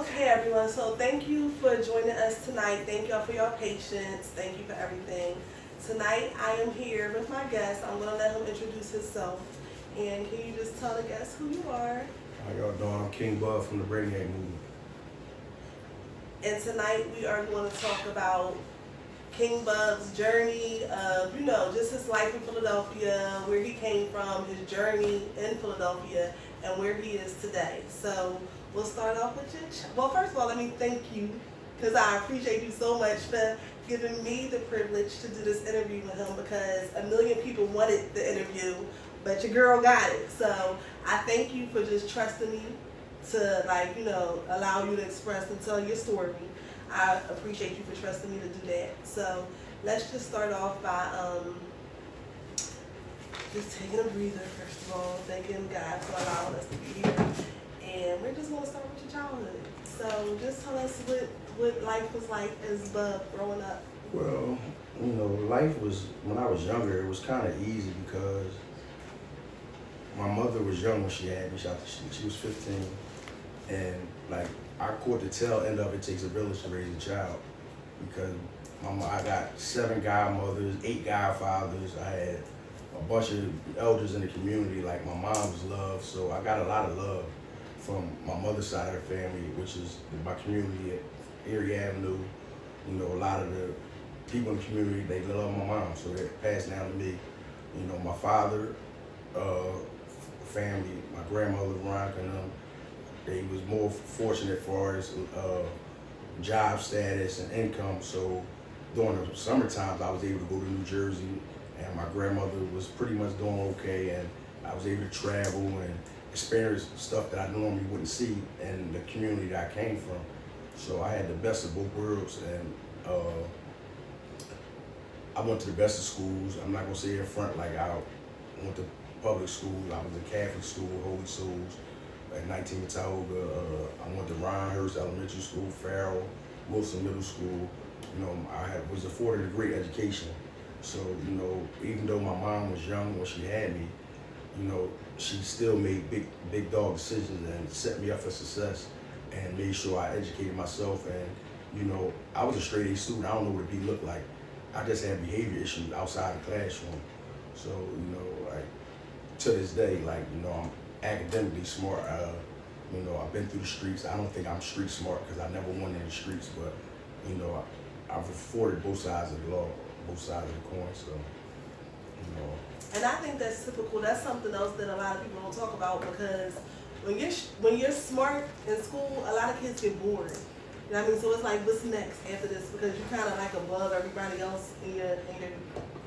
Okay, everyone. So thank you for joining us tonight. Thank y'all for your patience. Thank you for everything. Tonight I am here with my guest. I'm gonna let him introduce himself. And can you just tell the guests who you are? How y'all doing? I'm King Bub from the Brainiac movie. And tonight we are going to talk about King Bub's journey of, just his life in Philadelphia, where he came from, his journey in Philadelphia, and where he is today. So we'll start off with well, first of all, let me thank you, because I appreciate you so much for giving me the privilege to do this interview with him, because a million people wanted the interview, but your girl got it. So I thank you for just trusting me to allow you to express and tell your story. I appreciate you for trusting me to do that. So let's just start off by just taking a breather, first of all, thanking God for allowing us to be here. And we're just going to start with your childhood. So just tell us what life was like as Bub growing up. Well, life was, when I was younger, it was kind of easy because my mother was young when she had me. She was 15. And I caught the tail end of it takes a village to raise a child, because I got 7 godmothers, 8 godfathers. I had a bunch of elders in the community, like my mom was loved, so I got a lot of love from my mother's side of the family, which is my community at Erie Avenue. A lot of the people in the community, they love my mom, so it passed down to me. My father, family, my grandmother Veronica and them, they was more fortunate for his job status and income. So during the summer times, I was able to go to New Jersey, and my grandmother was pretty much doing okay, and I was able to travel and experience stuff that I normally wouldn't see in the community that I came from. So I had the best of both worlds, and I went to the best of schools. I'm not gonna say it in front, like I went to public school. I was in Catholic school, Holy Souls. At 19 Watauga, I went to Rhinehurst Elementary School, Farrell, Wilson Middle School. Was afforded a great education. So, even though my mom was young when she had me, she still made big dog decisions and set me up for success and made sure I educated myself. And, I was a straight A student. I don't know what a B looked like. I just had behavior issues outside the classroom. So, to this day, I'm academically smart. I've been through the streets. I don't think I'm street smart because I never won in the streets, but I've afforded both sides of the law, both sides of the coin. So, And I think that's typical. That's something else that a lot of people don't talk about, because when you're smart in school, a lot of kids get bored. You know what I mean? So it's like, what's next after this? Because you're kind of like above everybody else in your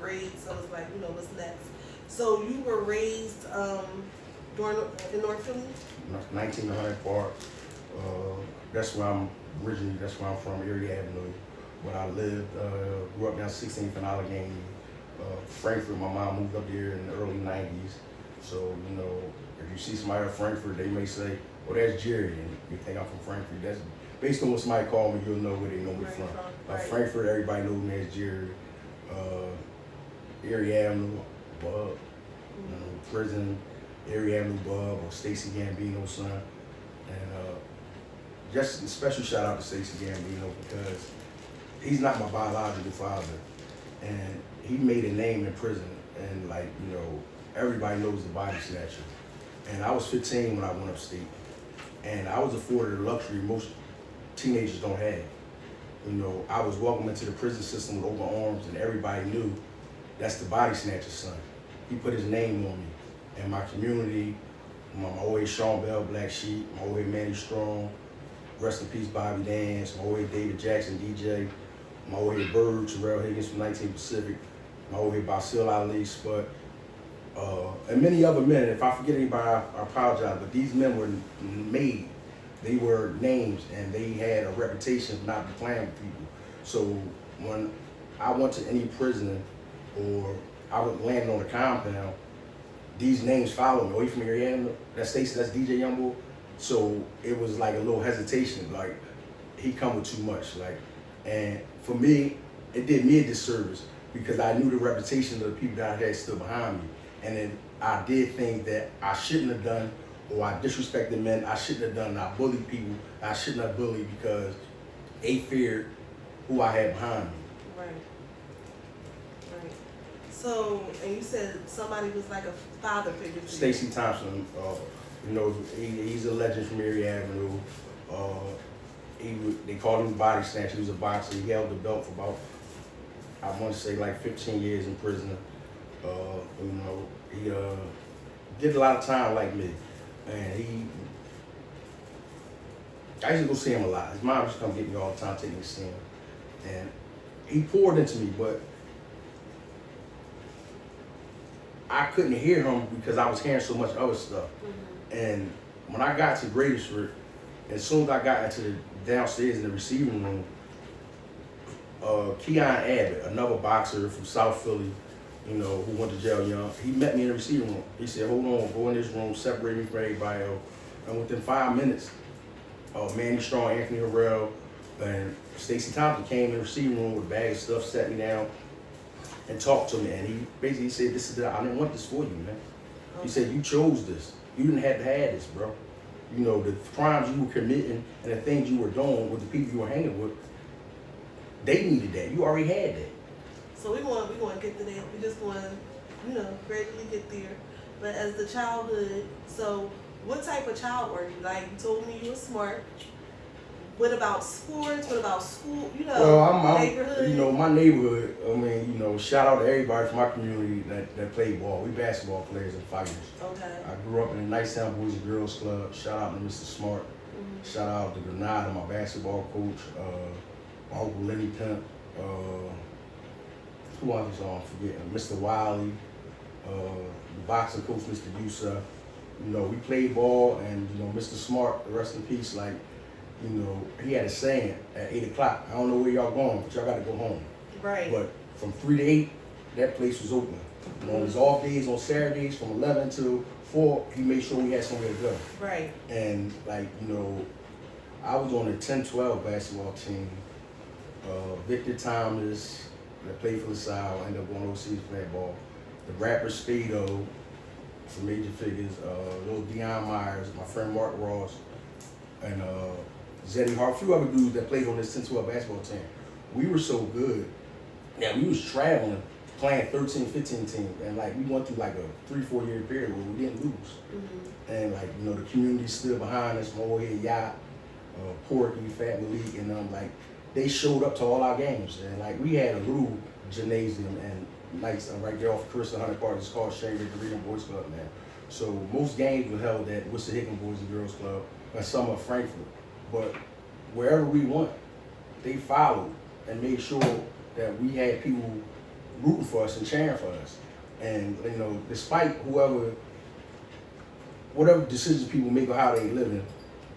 grade. So it's like, what's next? So you were raised in North Philly? 1900 Park. That's where I'm originally. That's where I'm from, Erie Avenue. But I lived, grew up down 16th and Allegheny. Frankfurt, my mom moved up there in the early 90s. So, if you see somebody from Frankfurt, they may say, "Oh, that's Jerry," and you think I'm from Frankfurt. That's based on what somebody called me, you'll know where they know me from. Right. Frankfurt, everybody knows me as Jerry. Erie Avenue, Bub. Prison, Erie Avenue Bub, or Stacey Gambino's son. And just a special shout out to Stacey Gambino, because he's not my biological father, and he made a name in prison, and everybody knows the body snatcher. And I was 15 when I went upstate, and I was afforded a luxury most teenagers don't have. I was welcomed into the prison system with open arms, and everybody knew that's the body snatcher's son. He put his name on me. And my community, my old head Sean Bell, Black Sheep, my old head Manny Strong, rest in peace Bobby Dance, my old head David Jackson, DJ, my old head Bird, Terrell Higgins from 19 Pacific, my old head Basil Ali, Spud, and many other men. If I forget anybody, I apologize, but these men were made. They were names, and they had a reputation of not playing with people. So when I went to any prison, or I would land on the compound, these names followed me. Oh, you from Ariana? That's Stacey, that's DJ Youngboy. So it was like a little hesitation, like he come with too much. And for me, it did me a disservice, because I knew the reputation of the people that I had stood behind me. And then I did things that I shouldn't have done, or I disrespected men I shouldn't have done. I bullied people I shouldn't have bullied because they feared who I had behind me. Right. Right. So, and you said somebody was like a father figure to you. Stacey Thompson, you know, he's a legend from Erie Avenue. They called him body snatcher. He was a boxer. He held the belt for about, I want to say, like 15 years in prison. You know, he did a lot of time like me, and I used to go see him a lot. His mom used to come get me all the time, take me to see him, and he poured into me, but I couldn't hear him because I was hearing so much other stuff. Mm-hmm. And when I got to Greatesford, as soon as I got into the downstairs in the receiving room, Keon Abbott, another boxer from South Philly, you know, who went to jail young, he met me in the receiving room. He said, hold on, go in this room, separate me from everybody else. And within 5 minutes, Manny Strong, Anthony Harrell, and Stacey Thompson came in the receiving room with a bag of stuff, sat me down, and talked to me. And he basically said, I didn't want this for you, man. Okay. He said, you chose this. You didn't have to have this, bro. You know, the crimes you were committing and the things you were doing with the people you were hanging with, they needed that. You already had that. So we want to get to that. We just want to, you know, gradually get there. But as the childhood, so what type of child were you? Like, you told me you were smart. What about sports? What about school? You know, well, neighborhood? You know, my neighborhood, I mean, you know, shout out to everybody from my community that played ball. We basketball players and fighters. Okay. I grew up in the Nicetown Boys and Girls Club. Shout out to Mr. Smart. Mm-hmm. Shout out to Granada, my basketball coach. My Uncle Lenny Pimp. Who else is on? Forgetting. Mr. Wiley. The boxing coach, Mr. Yusa. You know, we played ball, and, you know, Mr. Smart, rest in peace, like, you know, he had a saying at 8 o'clock, I don't know where y'all going, but y'all got to go home. Right. But from 3 to 8, that place was open. You know, on his off days, on Saturdays, from 11 to 4, he made sure we had somewhere to go. Right. And, like, you know, I was on the 10-12 basketball team. Victor Thomas, that played for LaSalle, ended up going overseas playing ball. The rapper Spado, from Major Figures, little Deion Myers, my friend Mark Ross, and Zeddy Hart, a few other dudes that played on this 10-12 basketball team. We were so good that we was traveling, playing 13, 15 teams, and like we went through like a 3-4 year period where we didn't lose. Mm-hmm. And like, you know, the community stood behind us, Mohead Yacht, Porky, Fat Malik, and like they showed up to all our games. And like we had a little gymnasium and nights right there off Chris 100 Park. It's called Shane Reading Boys Club now. So most games were held at Worcester Hickman Boys and Girls Club and some of Frankfurt. But wherever we went, they followed and made sure that we had people rooting for us and cheering for us. And, you know, despite whatever decisions people make or how they living,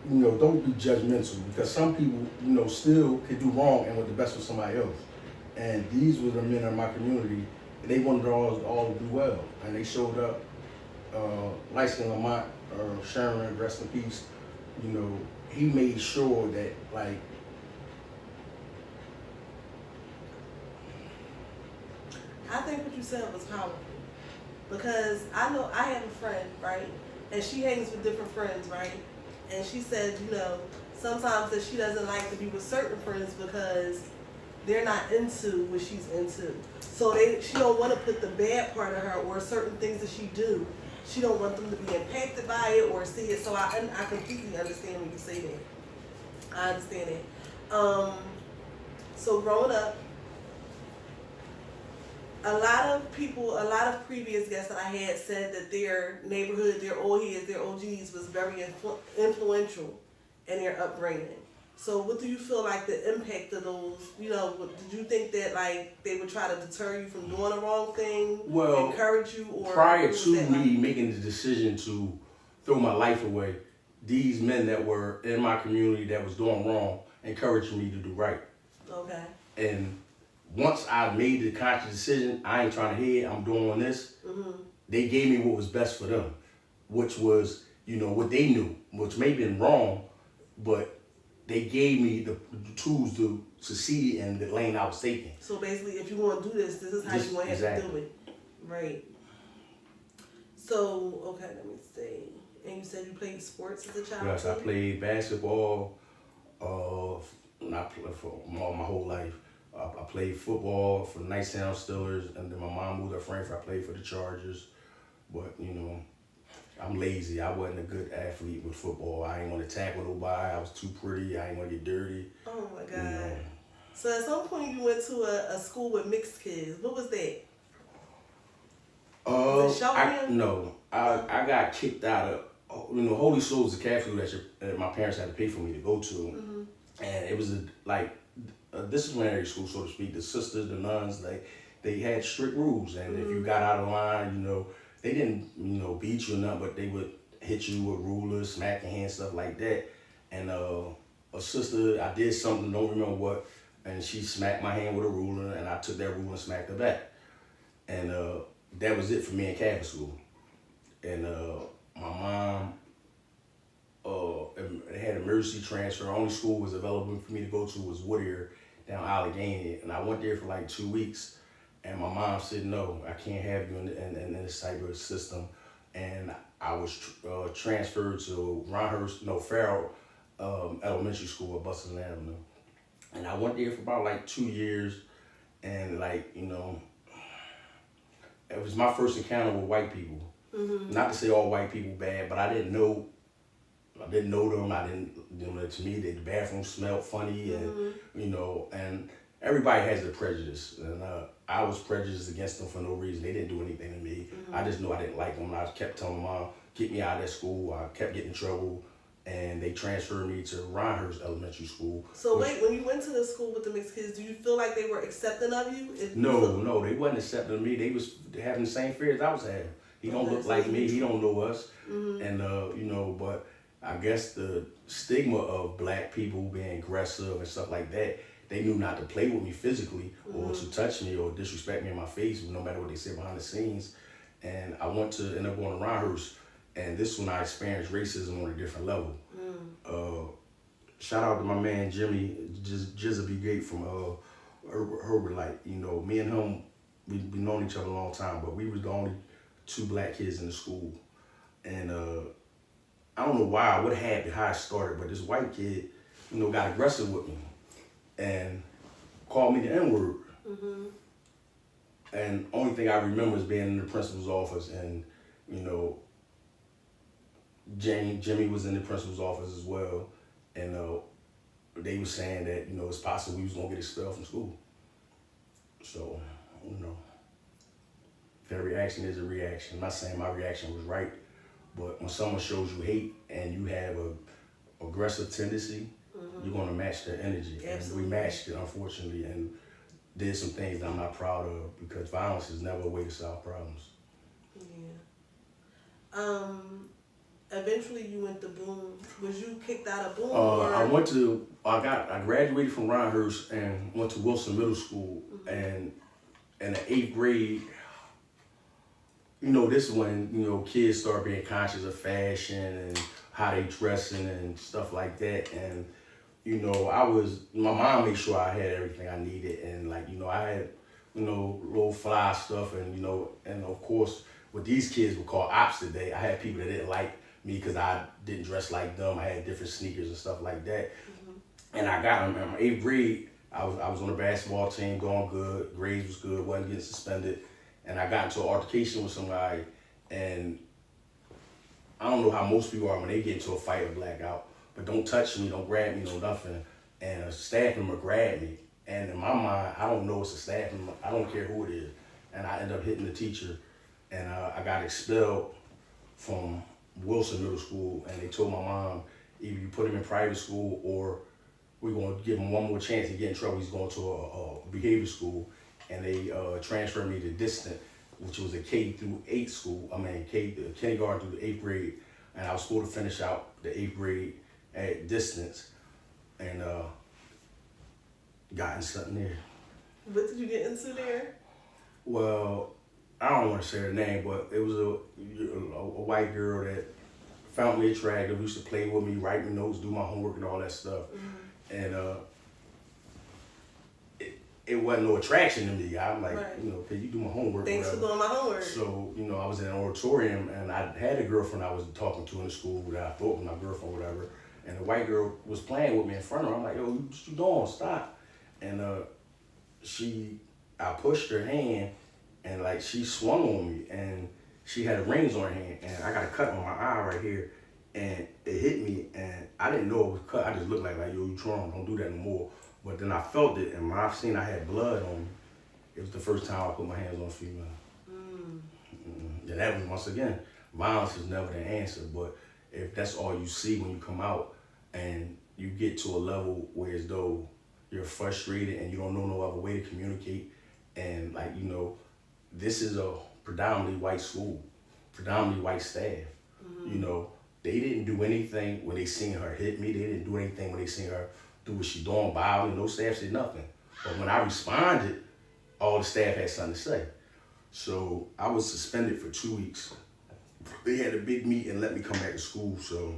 you know, don't be judgmental, because some people, you know, still could do wrong and want the best for somebody else. And these were the men in my community. They wanted all to do well, and they showed up. Lyston Lamont, Sherman, rest in peace. You know, he made sure that, like, I think what you said was powerful, because I know I have a friend, right, and she hangs with different friends, right, and she said, you know, sometimes that she doesn't like to be with certain friends because they're not into what she's into. So she don't want to put the bad part of her or certain things that she do. She don't want them to be impacted by it or see it. So I completely understand when you say that. I understand it. So growing up, a lot of previous guests that I had said that their neighborhood, their old heads, their OGs was very influential in their upbringing. So what do you feel like the impact of those, you know, did you think that like they would try to deter you from doing the wrong thing, encourage you, or prior to me making the decision to throw my life away, these men that were in my community that was doing wrong encouraged me to do right. Okay. And once I made the conscious decision, I ain't trying to hear, I'm doing this, they gave me what was best for them, which was, you know, what they knew, which may have been wrong, but they gave me the tools to succeed in the lane I was taking. So basically, if you want to do this, this is how you want to have to do it. Right. So, okay, let me see. And you said you played sports as a child? Yes, I too? played basketball. Not for my whole life. I played football for the Nighttown Steelers, and then my mom moved to Frankfurt. I played for the Chargers, but I'm lazy. I wasn't a good athlete with football. I ain't want to tackle nobody. I was too pretty. I ain't want to get dirty. Oh my God. You know. So at some point you went to a school with mixed kids. What was that? I got kicked out of. Holy Souls is a Catholic that my parents had to pay for me to go to, Mm-hmm. and it was a disciplinary school, so to speak. The sisters, the nuns, they had strict rules, and if you got out of line, they didn't beat you or nothing, but they would hit you with rulers, smack your hand, stuff like that. And a sister, I did something, don't remember what, and she smacked my hand with a ruler, and I took that ruler and smacked her back. And that was it for me in Catholic school. And my mom had emergency transfer. Only school was available for me to go to was Whittier down Allegheny, and I went there for like 2 weeks. And my mom said, "No, I can't have you in this type of system." And I was transferred to Farrell Elementary School at Bustleton Avenue. And I went there for about like 2 years, and it was my first encounter with white people. Mm-hmm. Not to say all white people bad, but I didn't know them. To me, the bathroom smelled funny, and and everybody has their prejudice, and I was prejudiced against them for no reason. They didn't do anything to me. Mm-hmm. I just knew I didn't like them. I kept telling Mom, get me out of that school. I kept getting in trouble, and they transferred me to Rhinehurst Elementary School. So wait, when you went to the school with the mixed kids, do you feel like they were accepting of you? No, they wasn't accepting of me. They was having the same fears I was having. He don't look like me. He don't know us. Mm-hmm. And but I guess the stigma of black people being aggressive and stuff like that, they knew not to play with me physically, or to touch me or disrespect me in my face, no matter what they said behind the scenes. And I end up going to Rhinehurst, and this is when I experienced racism on a different level. Shout out to my man Jimmy, Jizza B. Gate from Herbert Light. Me and him, we known each other a long time, but we was the only 2 black kids in the school. And I don't know what happened, how it started, but this white kid, got aggressive with me and called me the N-word. Mm-hmm. And only thing I remember is being in the principal's office, and Jimmy was in the principal's office as well, and they were saying that it's possible we was gonna get expelled from school. So that reaction is a reaction. I'm not saying my reaction was right, but when someone shows you hate and you have a aggressive tendency, you're gonna match their energy. Absolutely. And we matched it, unfortunately, and did some things that I'm not proud of, because violence is never a way to solve problems. Yeah. Eventually you went to Boone. Was you kicked out of Boone? I graduated from Rhinehurst and went to Wilson Middle School. Mm-hmm. And in the 8th grade, this is when, kids start being conscious of fashion and how they dressing and stuff like that. And, my mom made sure I had everything I needed. And I had, little fly stuff, and, and of course, what these kids would call ops today, I had people that didn't like me because I didn't dress like them. I had different sneakers and stuff like that. Mm-hmm. And I got them in my 8th grade. I was on the basketball team, going good, grades was good, wasn't getting suspended. And I got into an altercation with somebody, and I don't know how most people are when they get into a fight or blackout, but don't touch me, don't grab me, no nothing. And a staff member grabbed me. And in my mind, I don't know it's a staff member. I don't care who it is. And I ended up hitting the teacher, and I got expelled from Wilson Middle School. And they told my mom, either you put him in private school or we're going to give him one more chance to get in trouble. He's going to a behavior school. And they transferred me to Distant, which was a K-8 school. Kindergarten through the 8th grade. And I was supposed to finish out the 8th grade at Distance, and got into something there. What did you get into there? Well, I don't want to say her name, but it was a white girl that found me attractive, used to play with me, write me notes, do my homework and all that stuff. Mm-hmm. And it wasn't no attraction to me. I'm like, Right. you know, can you do my homework? Thanks for whatever. doing my homework. So, you know, I was in an auditorium and I had a girlfriend I was talking to in the school that I thought was my girlfriend or whatever. And the white girl was playing with me in front of her. I'm like, yo, what you doing? Stop. And I pushed her hand and like she swung on me and she had rings on her hand and I got a cut on my eye right here and it hit me and I didn't know it was cut. I just looked like yo, you Trump, don't do that no more. But then I felt it and when I seen I had blood on me, it was the first time I put my hands on a female. And that was, once again, violence is never the answer, but if that's all you see when you come out and you get to a level where as though you're frustrated and you don't know no other way to communicate and like, you know, this is a predominantly white school, predominantly white staff. You know, they didn't do anything when they seen her hit me. They didn't do anything when they seen her do what she doing, bow me. No staff said nothing. But when I responded, all the staff had something to say. So I was suspended for 2 weeks. They had a big meeting and let me come back to school. So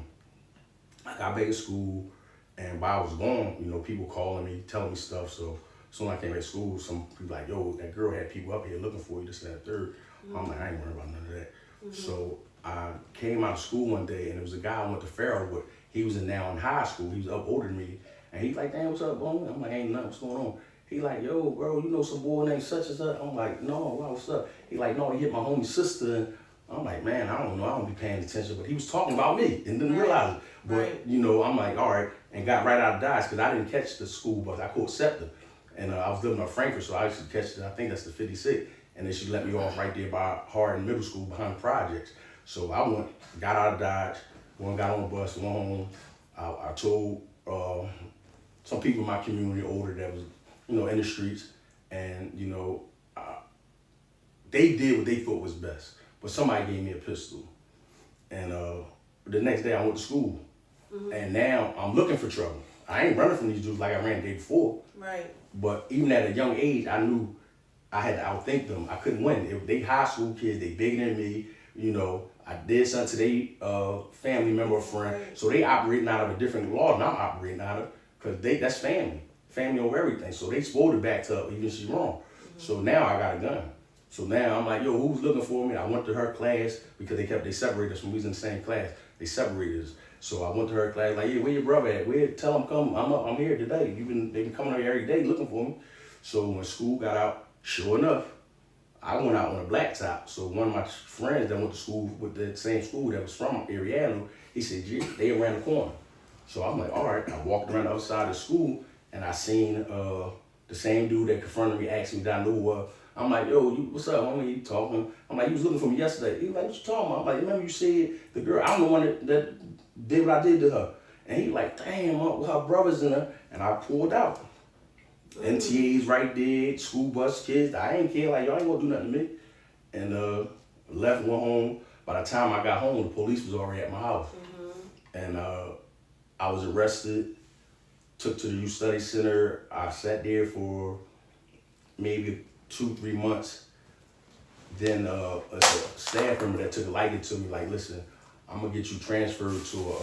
I got back to school and while I was gone, you know, people calling me, telling me stuff. So soon I came back to school, some people like, yo, that girl had people up here looking for you, this and that, third. I'm like, I ain't worried about none of that. So I came out of school one day and there was a guy I went to Farrell with. He was now in high school. He was up older than me. And he's like, damn, what's up, bro? I'm like, ain't nothing, what's going on? He like, yo, bro, you know some boy named such and such? I'm like, no, what's up? He like, no, he hit my homie sister. And I'm like, man, I don't know, I don't be paying attention. But he was talking about me and didn't realize it. But, you know, I'm like, all right, and got right out of Dodge because I didn't catch the school bus. I caught SEPTA. And I was living in Frankfurt, so I used to catch, I think that's the 56. And then she let me off right there by Hardin Middle School behind the projects. So I went, got out of Dodge, got on the bus, went home. I told some people in my community older that was, you know, in the streets, and, you know, they did what they thought was best. But somebody gave me a pistol. And the next day I went to school. And now I'm looking for trouble. I ain't running from these dudes like I ran the day before. Right. But even at a young age, I knew I had to outthink them. I couldn't win. If they high school kids, they bigger than me, you know, I did something to their family member or friend. Right. So they operating out of a different law than I'm operating out of, because that's family. Family over everything. So they supposed to back up even if she's wrong. So now I got a gun. So now I'm like, yo, who's looking for me? I went to her class because they separated us when we was in the same class. They separated us. So I went to her class, like, yeah, where your brother at? Tell him come, I'm here today. They've been coming here every day looking for me. So when school got out, sure enough, I went out on a blacktop. So one of my friends that went to school with the same school that was from Ariano, he said, gee, they around the corner. So I'm like, all right. I walked around the other side of the school and I seen the same dude that confronted me, asked me down the door. I'm like, yo, what's up? I'm you talking. I'm like, you was looking for me yesterday. He was like, what you talking about? I'm like, remember you said the girl, I'm the one that did what I did to her. And he like, damn, her brother's in her. And I pulled out. NTA's right there, school bus kids. I ain't care, like, y'all ain't gonna do nothing to me. And left, went home. By the time I got home, the police was already at my house. And I was arrested, took to the Youth Study Center. I sat there for maybe 2-3 months. Then a staff member that took a liking to me, like, listen, I'm gonna get you transferred to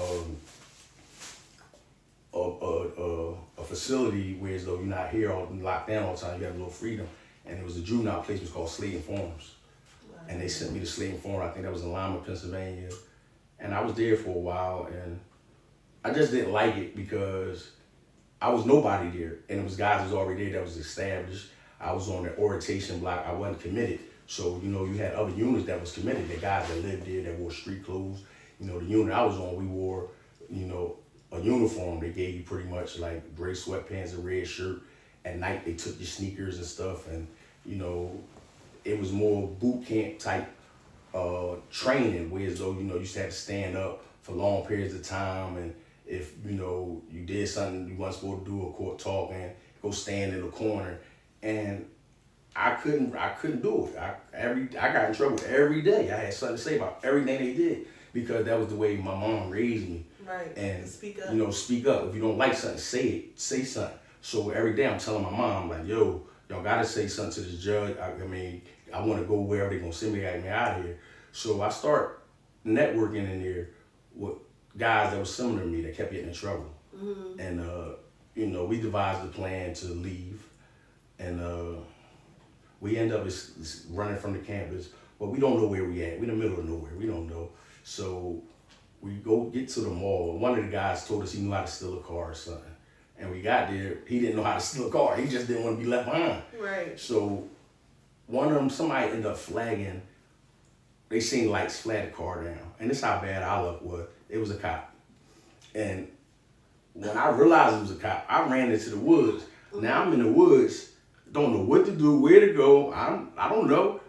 a facility where as though you're not here all locked down all the time, you have a little freedom. And it was a juvenile place, it was called Slayton Farms. And they sent me to Slayton Farms, I think that was in Lima, Pennsylvania. And I was there for a while and I just didn't like it because I was nobody there. And it was guys that was already there that was established. I was on the orientation block, I wasn't committed. So, you know, you had other units that was committed, the guys that lived there that wore street clothes. You know, the unit I was on, we wore, you know, a uniform. They gave you pretty much like gray sweatpants, a red shirt. At night, they took your sneakers and stuff. And, you know, it was more boot camp type training, whereas though, you know, you used to have to stand up for long periods of time. And if, you know, you did something you weren't supposed to do, a court talk, and go stand in the corner. And I couldn't do it. I got in trouble every day. I had something to say about everything they did because that was the way my mom raised me. Right. And speak up. You know, speak up. If you don't like something, say it. Say something. So every day I'm telling my mom, like, yo, y'all gotta say something to the judge. I mean, I want to go wherever they're gonna send me out of here. So I start networking in there with guys that were similar to me that kept getting in trouble. And you know, we devised a plan to leave. and we end up running from the campus, but we don't know where we at. We in the middle of nowhere. We don't know. So we go get to the mall. One of the guys told us he knew how to steal a car or something. And we got there, he didn't know how to steal a car. He just didn't want to be left behind. Right. So one of them, somebody ended up flagging. They seen lights flag the car down. And this is how bad our luck was. It was a cop. And when I realized it was a cop, I ran into the woods. Now I'm in the woods, don't know what to do, where to go. I don't know.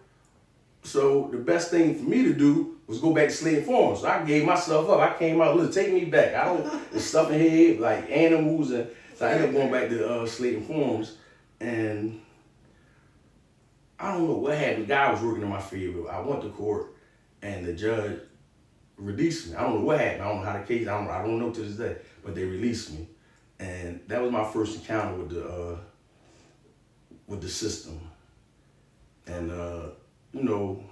So the best thing for me to do was go back to Slayton Farms. So I gave myself up. I came out, look, take me back. I don't, there's stuff in here, like animals. And so I ended up going back to Slayton Farms. And I don't know what happened. The guy was working in my favor. I went to court and the judge released me. I don't know what happened. I don't know how the case, I don't know to this day, but they released me. And that was my first encounter with the system. And you know,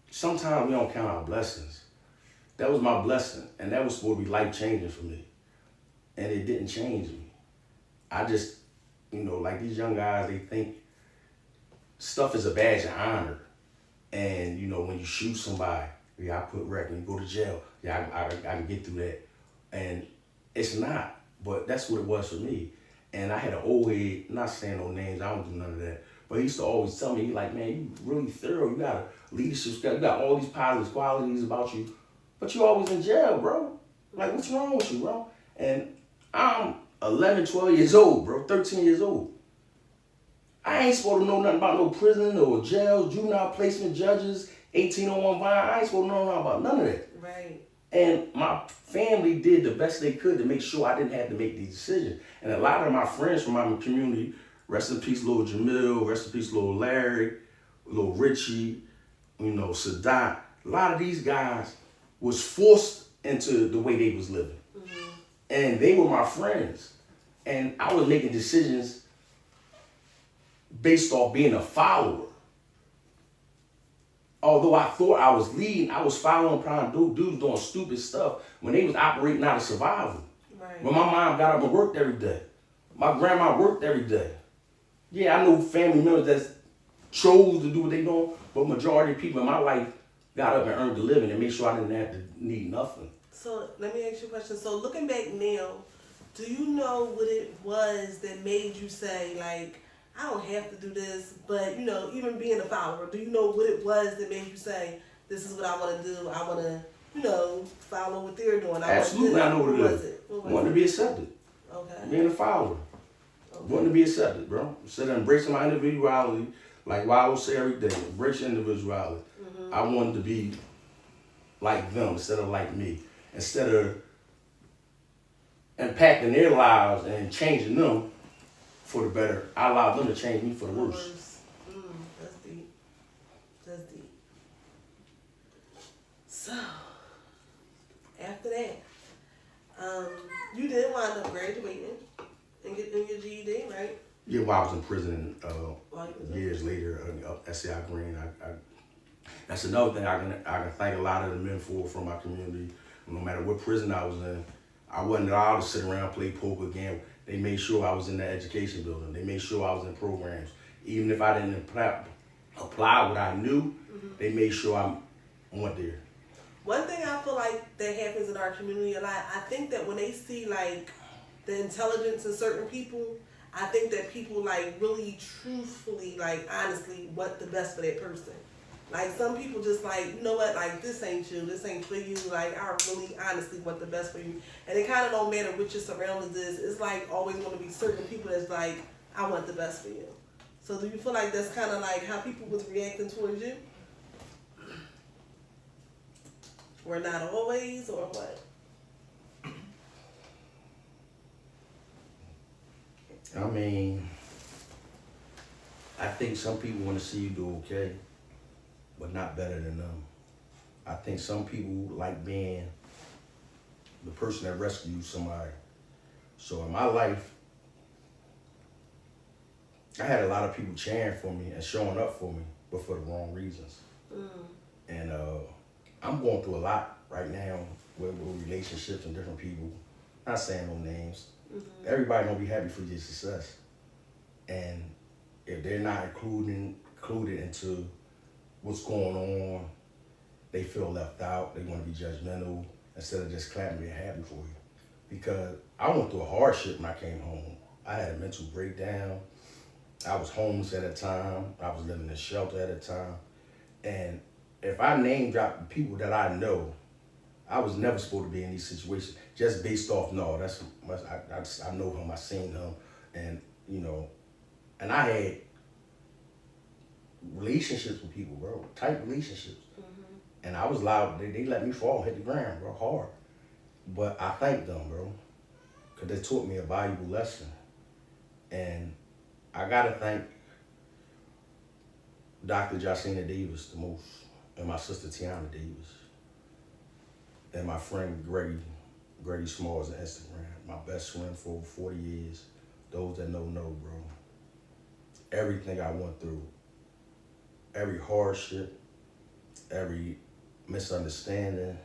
sometimes we don't count our blessings. That was my blessing, and that was supposed to be life-changing for me. And it didn't change me. I just, you know, like these young guys, they think stuff is a badge of honor. And, you know, when you shoot somebody, yeah, I put record, you go to jail, yeah, I can get through that. And it's not, but that's what it was for me. And I had an old head, not saying no names, I don't do none of that. But he used to always tell me, he like, man, you really thorough. You got a leadership skill. You got all these positive qualities about you. But you always in jail, bro. Like, what's wrong with you, bro? And I'm 11, 12 years old, bro. 13 years old. I ain't supposed to know nothing about no prison or jail, juvenile placement judges, 1801 vine. I ain't supposed to know nothing about none of that. Right. And my family did the best they could to make sure I didn't have to make these decisions. And a lot of my friends from my community, rest in peace, little Jamil, rest in peace, little Larry, little Richie, you know, Sadat. A lot of these guys was forced into the way they was living. Mm-hmm. And they were my friends. And I was making decisions based off being a follower. Although I thought I was leading, I was following prime dudes doing stupid stuff when they was operating out of survival. Right. When my mom got up and worked every day. My grandma worked every day. Yeah, I know family members that chose to do what they doing, but majority of people in my life got up and earned a living and made sure I didn't have to need nothing. So let me ask you a question. So looking back now, do you know what it was that made you say, like, I don't have to do this, but, you know, even being a follower, do you know what it was that made you say, this is what I want to do, I want to, you know, follow what they're doing? Absolutely, I know what it is. Wanting to be accepted. Okay. Being a follower. Okay. Wanting to be accepted, bro. Instead of embracing my individuality, like Wallow say every day, embrace your individuality. Mm-hmm. I wanted to be like them instead of like me. Instead of impacting their lives and changing them for the better, I allowed them to change me for the worse. That's deep. That's deep. So, after that, you did wind up graduating and getting your GED, right? Yeah, while I was in prison, years later, SCI Green, that's another thing I can thank a lot of the men for from my community. No matter what prison I was in, I wasn't allowed to sit around and play poker again. They made sure I was in the education building. They made sure I was in programs. Even if I didn't apply what I knew, they made sure I went there. One thing I feel like that happens in our community a lot, I think that when they see like the intelligence in certain people, I think that people like really truthfully, like honestly want the best for that person. Like some people just like, you know what, like this ain't you, this ain't for you, like I really honestly want the best for you. And it kind of don't matter what your surroundings is, it's like always going to be certain people that's like, I want the best for you. So do you feel like that's kind of like how people was reacting towards you? Or not always, or what? I mean, I think some people want to see you do okay, but not better than them. I think some people like being the person that rescues somebody. So in my life, I had a lot of people cheering for me and showing up for me, but for the wrong reasons. And I'm going through a lot right now with relationships and different people. Not saying no names. Everybody gonna be happy for your success. And if they're not included into what's going on, they feel left out. They want to be judgmental instead of just clapping their happy for you. Because I went through a hardship when I came home. I had a mental breakdown. I was homeless at a time. I was living in a shelter at a time. And if I name drop the people that I know, I was never supposed to be in these situations just based off, no, I know him, I seen him, and you know, and I had relationships with people, bro, tight relationships. And I was loud, they let me fall, hit the ground, bro, hard. But I thank them, bro, because they taught me a valuable lesson. And I gotta thank Dr. Jacina Davis the most, and my sister Tahnia Davis, and my friend Grady Smalls on Instagram, my best friend for over 40 years. Those that know, bro. Everything I went through, every hardship, every misunderstanding,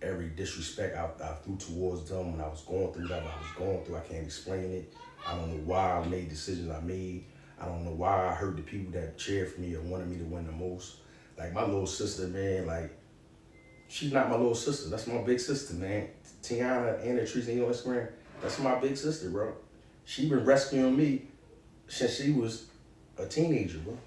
every disrespect I threw towards them when I was going through that I was going through, I can't explain it. I don't know why I made decisions I made. I don't know why I hurt the people that cheered for me or wanted me to win the most. Like my little sister, man, like, she's not my little sister. That's my big sister, man. Tiana and Teresa on Instagram, that's my big sister, bro. She been rescuing me since she was a teenager, bro.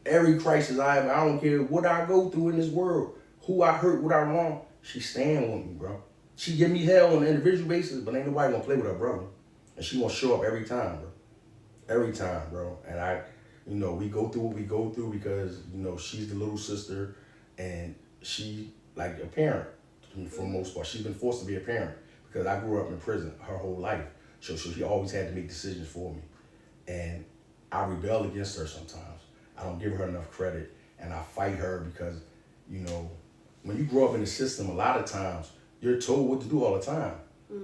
Every crisis I don't care what I go through in this world, who I hurt, what I wrong, she stand with me, bro. She give me hell on an individual basis, but ain't nobody gonna play with her brother. And she gonna show up every time, bro. Every time, bro. And we go through what we go through because, she's the little sister and she like a parent for the most part. She's been forced to be a parent because I grew up in prison her whole life. So she always had to make decisions for me. And I rebel against her sometimes. I don't give her enough credit and I fight her because, when you grow up in the system, a lot of times you're told what to do all the time.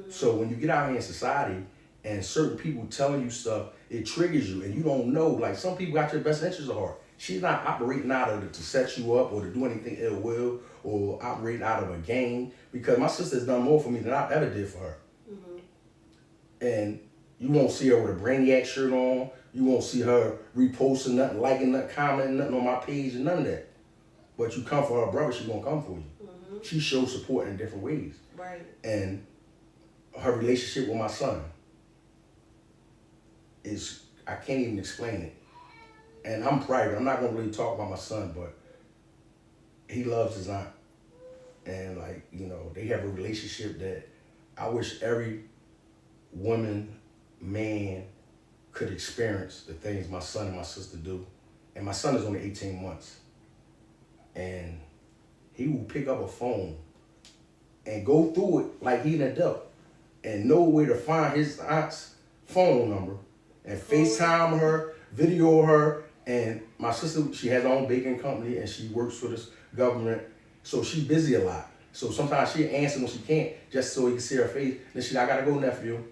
So when you get out here in society and certain people telling you stuff, it triggers you and you don't know. Like some people got your best interests at heart. She's not operating out of it to set you up or to do anything ill will or operate out of a game, because my sister's done more for me than I ever did for her. And you won't see her with a Brainiac shirt on. You won't see her reposting nothing, liking nothing, commenting nothing on my page and none of that. But you come for her brother, she gonna come for you. She shows support in different ways. Right. And her relationship with my son is, I can't even explain it. And I'm private. I'm not gonna really talk about my son, but he loves his aunt. And they have a relationship that I wish every woman, man could experience the things my son and my sister do. And my son is only 18 months. And he will pick up a phone and go through it like he's an adult and know where to find his aunt's phone number and FaceTime her, video her. And my sister, she has her own baking company and she works for this government. So she's busy a lot. So sometimes she'll answer when she can't just so he can see her face. Then she's like, I gotta go, nephew.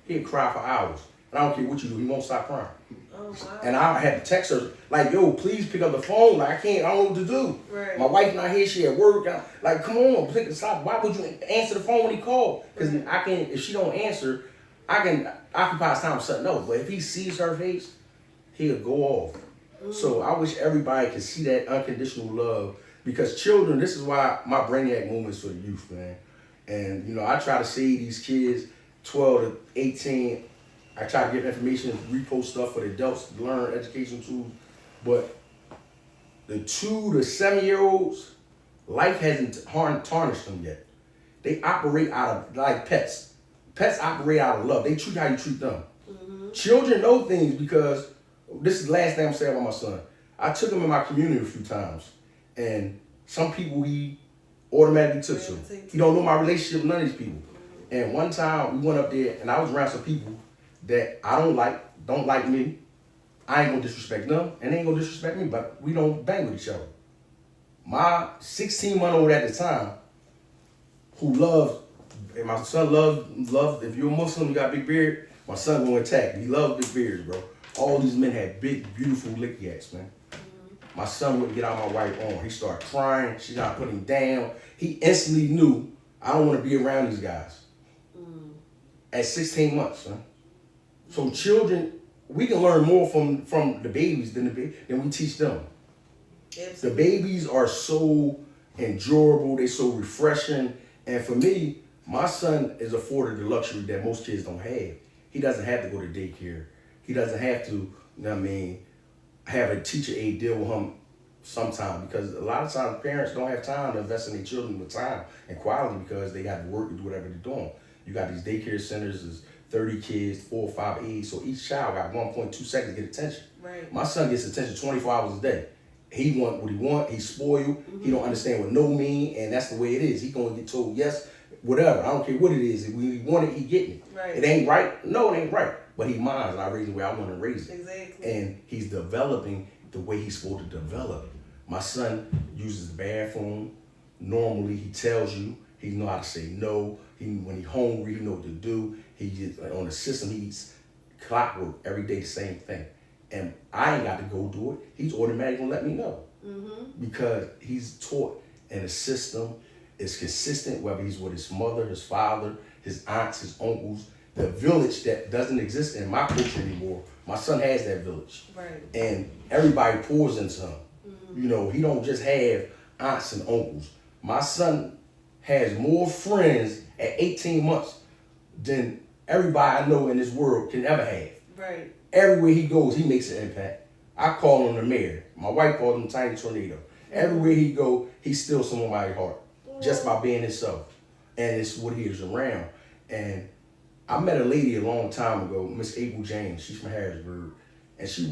He'll cry for hours. And I don't care what you do, he won't stop crying. Oh, wow. And I had to text her, like, yo, please pick up the phone. Like, I don't know what to do. Right. My wife not here, she at work. Like, come on, stop. Why would you answer the phone when he called? Because if she don't answer, I can occupy his time with something else. But if he sees her face, he'll go off. So I wish everybody could see that unconditional love, because children, this is why my Brainiac movement is for the youth, man. And, I try to save these kids, 12 to 18. I try to give information, repost stuff for the adults to learn education tools. But the 2 to 7-year-olds, life hasn't tarnished them yet. They operate out of, like pets. Pets operate out of love. They treat how you treat them. Children know things because, this is the last thing I'm saying about my son. I took him in my community a few times. And some people he automatically took to. He don't know my relationship with none of these people. And one time we went up there and I was around some people that I don't like me. I ain't gonna disrespect them and they ain't gonna disrespect me, but we don't bang with each other. My 16-month-old at the time, who loves, and my son loves, if you're a Muslim, you got a big beard, my son gonna attack. He loves big beards, bro. All these men had big, beautiful licky-acks, man. My son wouldn't get out my wife's arm. He started crying. She got to put him down. He instantly knew, I don't want to be around these guys. At 16 months, son. So children we can learn more from the babies than we teach them. Absolutely. The babies are so enjoyable, they so refreshing, and for me, my son is afforded the luxury that most kids don't have. He doesn't have to go to daycare. He doesn't have to, you know what I mean, have a teacher aide deal with him sometime, because a lot of times parents don't have time to invest in their children with time and quality because they got to work and do whatever they're doing. You got these daycare centers, there's 30 kids, 4 or 5 aides, so each child got 1.2 seconds to get attention. Right. My son gets attention 24 hours a day. He want what he want, he's spoiled, he don't understand what no mean, and that's the way it is. He gonna get told yes, whatever, I don't care what it is. If we want it, he getting it. Right. It ain't right, no, it ain't right. But he minds, and I raise the way I want to raise it. Exactly. And he's developing the way he's supposed to develop. My son uses the bathroom. Normally, he tells you. He know how to say no. When he's hungry, he know what to do. He just on the system. He eats clockwork every day, the same thing. And I ain't got to go do it. He's automatically gonna let me know because he's taught in a system. It's consistent, whether he's with his mother, his father, his aunts, his uncles. The village that doesn't exist in my culture anymore. My son has that village. Right. And everybody pours into him. You know, he don't just have aunts and uncles. My son has more friends at 18 months than everybody I know in this world can ever have. Right. Everywhere he goes, he makes an impact. I call him the mayor. My wife calls him Tiny Tornado. Everywhere he go, he steals somebody's heart just by being himself. And it's what he is around. And I met a lady a long time ago, Miss April James. She's from Harrisburg. And she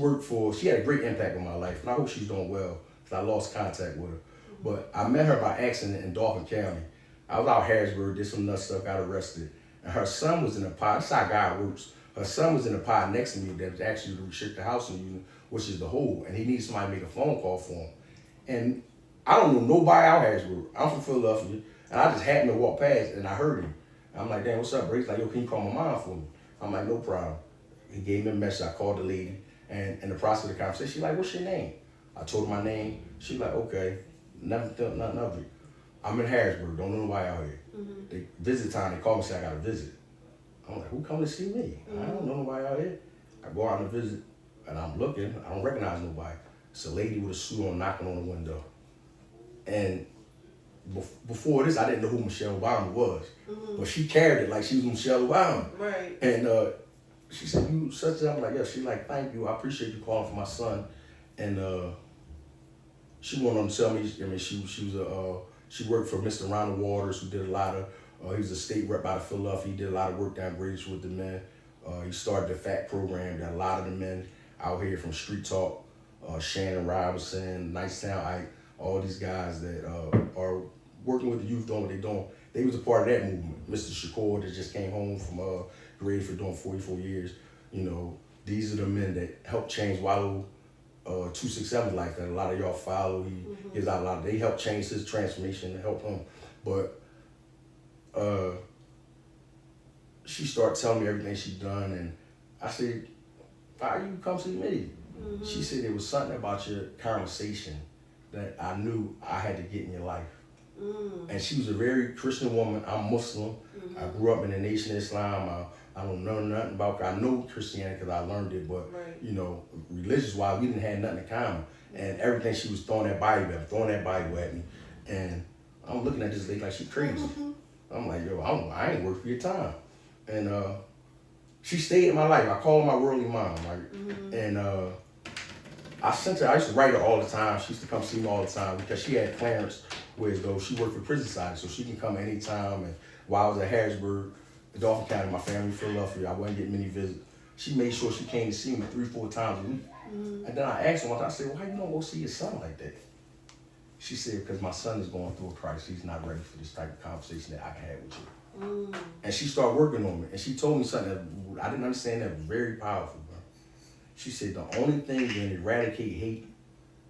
had a great impact on my life. And I hope she's doing well, because I lost contact with her. But I met her by accident in Dauphin County. I was out in Harrisburg, did some nut stuff, got arrested. And her son was in a pod. That's how God works. Her son was in a pod next to me that was actually the restricted housing unit, which is the whole. And he needed somebody to make a phone call for him. And I don't know nobody out Harrisburg. I'm from Philadelphia. And I just happened to walk past and I heard him. I'm like, damn, what's up, bro? He's like, yo, can you call my mom for me? I'm like, no problem. He gave me a message. I called the lady. And in the process of the conversation, she's like, what's your name? I told her my name. She's like, okay. Nothing of it. I'm in Harrisburg. Don't know nobody out here. They visit time. They call me and say I got a visit. I'm like, who come to see me? I don't know nobody out here. I go out on a visit, and I'm looking. I don't recognize nobody. It's a lady with a suit on knocking on the window. And before this, I didn't know who Michelle Obama was. But she carried it like she was Michelle Obama. Right. And she said, you such a, I'm like, yeah. She's like, thank you. I appreciate you calling for my son. And she went on to tell me, I mean, she worked for Mr. Ronald Waters, who did a lot of, he was a state rep out of Philadelphia. He did a lot of work down British with the men. He started the FAT program that a lot of the men out here from Street Talk, Shannon Robinson, Nicetown Ike, all these guys that are working with the youth doing what they're doing. They was a part of that movement. Mr. Shakur that just came home from grade for doing 44 years. You know, these are the men that helped change Wallow 267 life that a lot of y'all follow. He gives out a lot. They helped change his transformation and help him. But she started telling me everything she done, and I said, why you come see me? She said there was something about your conversation that I knew I had to get in your life. And she was a very Christian woman. I'm Muslim. I grew up in the Nation of Islam. I don't know nothing about, I know Christianity because I learned it, but you know, religious-wise, we didn't have nothing in common. And everything, she was throwing that Bible at me. And I'm looking at this lady like she crazy. I'm like, yo, I ain't worth for your time. And she stayed in my life. I call her my worldly mom, right? And I used to write her all the time. She used to come see me all the time because she had clearance, whereas though she worked for prison side, so she can come anytime. And while I was at Harrisburg, Dauphin County, my family, Philadelphia, I wasn't getting many visits. She made sure she came to see me 3-4 times a week. And then I asked her once, I said, why you don't go see your son like that? She said, because my son is going through a crisis. He's not ready for this type of conversation that I can have with you. And she started working on me. And she told me something that I didn't understand that was very powerful, bro. She said, the only thing that can eradicate hate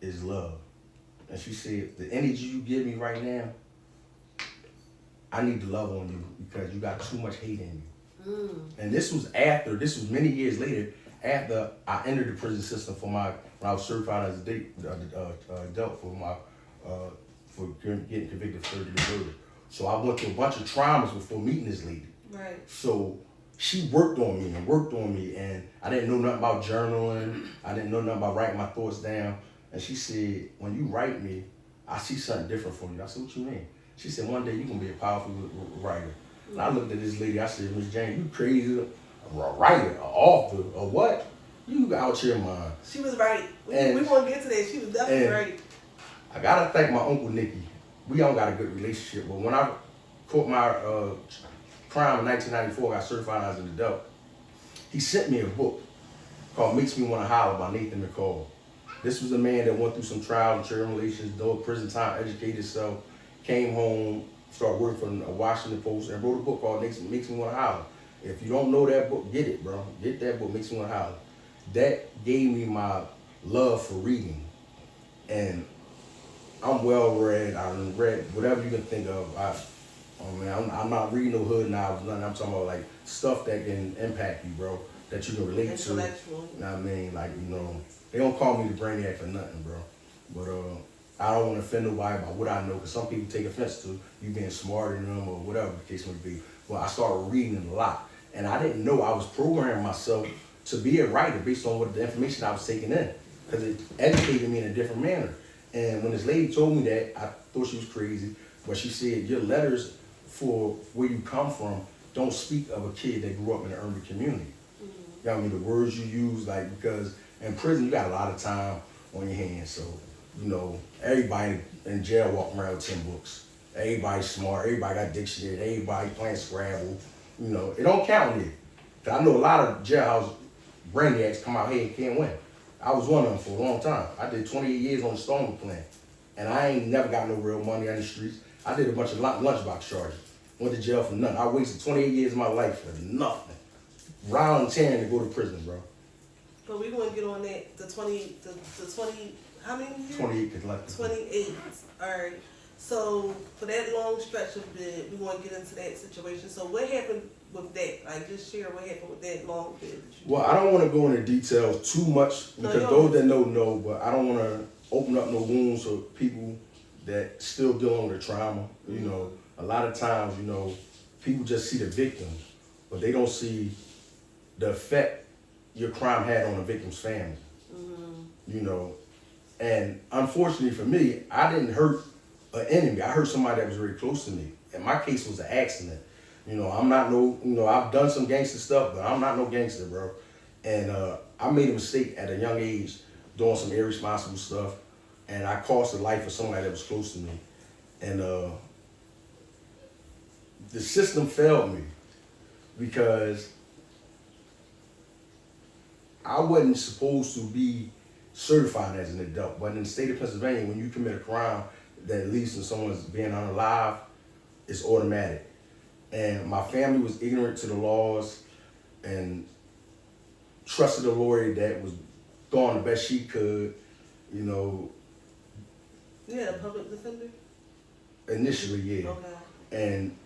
is love. And she said, the energy you give me right now, I need to love on you because you got too much hate in you. And this was many years later, after I entered the prison system when I was certified as a adult for getting convicted of third-degree murder. So I went through a bunch of traumas before meeting this lady. Right. So she worked on me and worked on me, and I didn't know nothing about journaling. I didn't know nothing about writing my thoughts down. And she said, when you write me, I see something different from you. I said, what you mean? She said, one day you're going to be a powerful writer. And I looked at this lady, I said, Miss Jane, you crazy? A writer, an author, or what? You out your mind. She was right. We won't get to that. She was definitely right. I got to thank my Uncle Nicky. We don't got a good relationship, but when I caught my crime in 1994, got certified as an adult, he sent me a book called Makes Me Want to Holler by Nathan McCall. This was a man that went through some trials and tribulations, did prison time, educated himself, came home, started working for the Washington Post, and wrote a book called Makes Me Want to Holler. If you don't know that book, get it, bro. Get that book, Makes Me Want to Holler. That gave me my love for reading. And I'm well read. I read whatever you can think of. I'm not reading no hood novels, nothing. I'm talking about like stuff that can impact you, bro, that you can relate to. You know what I mean? Like, you know, they don't call me the Brainiac for nothing, bro. But I don't want to offend nobody about what I know, because some people take offense to you being smarter than them or whatever the case may be. Well, I started reading a lot, and I didn't know I was programming myself to be a writer based on what the information I was taking in, because it educated me in a different manner. And when this lady told me that, I thought she was crazy, but she said, your letters for where you come from don't speak of a kid that grew up in an urban community. You know what I mean? The words you use, like, because in prison you got a lot of time on your hands, so, you know, everybody in jail walking around with 10 books. Everybody's smart, everybody got dictionary, everybody playing Scrabble. You know, it don't count here. Cause I know a lot of jailhouse brainiacs come out here and can't win. I was one of them for a long time. I did 28 years on the Stormy plan, and I ain't never got no real money on the streets. I did a bunch of lunchbox charges. Went to jail for nothing. I wasted 28 years of my life for nothing. Volunteering to go to prison, bro. But we're going to get on that, the 20, how many years? 28 collective. 28. All right. So for that long stretch of bid, we want to get into that situation. So what happened with that? Like, just share what happened with that long bid. Well, I don't want to go into details too much, because those that know, but I don't want to open up no wounds for people that still dealing with the trauma. You know, a lot of times, you know, people just see the victims, but they don't see the effect your crime had on the victim's family. You know, and unfortunately for me, I didn't hurt an enemy. I hurt somebody that was very close to me. And my case was an accident. You know, I'm not no, you know, I've done some gangster stuff, but I'm not no gangster, bro. And I made a mistake at a young age doing some irresponsible stuff, and I cost the life of somebody that was close to me. And the system failed me, because I wasn't supposed to be certified as an adult. But in the state of Pennsylvania, when you commit a crime that leads to someone's being unalive, it's automatic. And my family was ignorant to the laws and trusted a lawyer that was doing the best she could, you know. Yeah, a public defender? Initially, yeah. Okay. And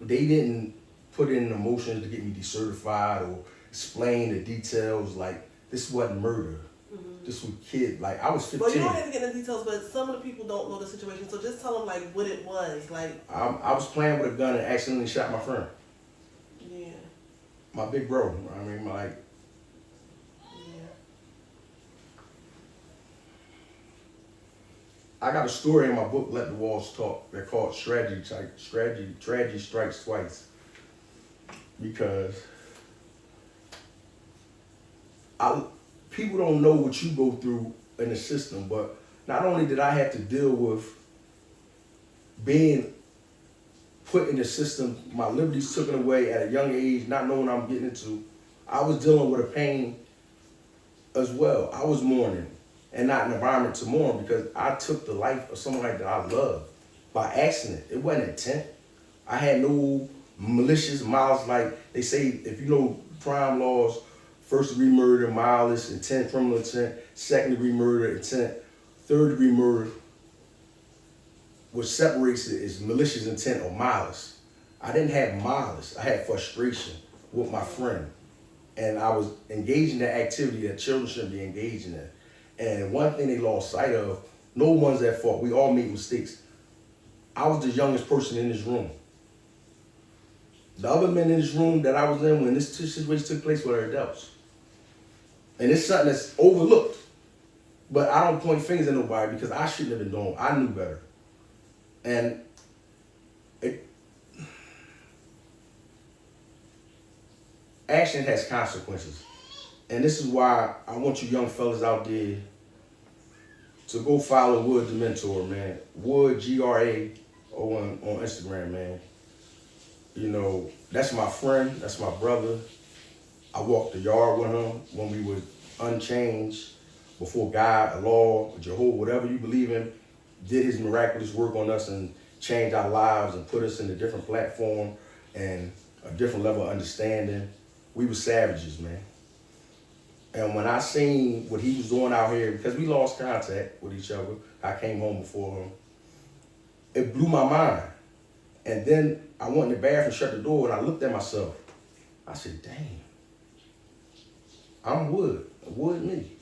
they didn't put in emotions to get me decertified or explain the details. Like, this wasn't murder. This was kid. Like, I was 15. Well, you don't have to get into details, but some of the people don't know the situation. So just tell them, like, what it was. Like, I was playing with a gun and accidentally shot my friend. Yeah. My big bro. I mean, like. Yeah. I got a story in my book, Let the Walls Talk. They're called Tragedy Strikes Twice. Because people don't know what you go through in the system, but not only did I have to deal with being put in the system, my liberties taken away at a young age, not knowing what I'm getting into, I was dealing with a pain as well. I was mourning, and not an environment to mourn, because I took the life of someone that I love by accident. It wasn't intent. I had no malicious malice. Like they say, if you know crime laws, first degree murder, malice, intent, criminal intent, second degree murder, intent, third degree murder. What separates it is malicious intent or malice. I didn't have malice. I had frustration with my friend. And I was engaged in that activity that children shouldn't be engaged in. And one thing they lost sight of, no one's at fault. We all make mistakes. I was the youngest person in this room. The other men in this room that I was in when this situation took place were adults. And it's something that's overlooked. But I don't point fingers at nobody because I shouldn't have been doing it. I knew better. And action has consequences. And this is why I want you young fellas out there to go follow Wood the Mentor, man. Wood, G-R-A, on Instagram, man. You know, that's my friend, that's my brother. I walked the yard with him when we were unchanged, before God, Allah, Jehovah, whatever you believe in, did his miraculous work on us and changed our lives and put us in a different platform and a different level of understanding. We were savages, man. And when I seen what he was doing out here, because we lost contact with each other, I came home before him, it blew my mind. And then I went in the bathroom, shut the door, and I looked at myself. I said, dang, I'm Wood, Wood me.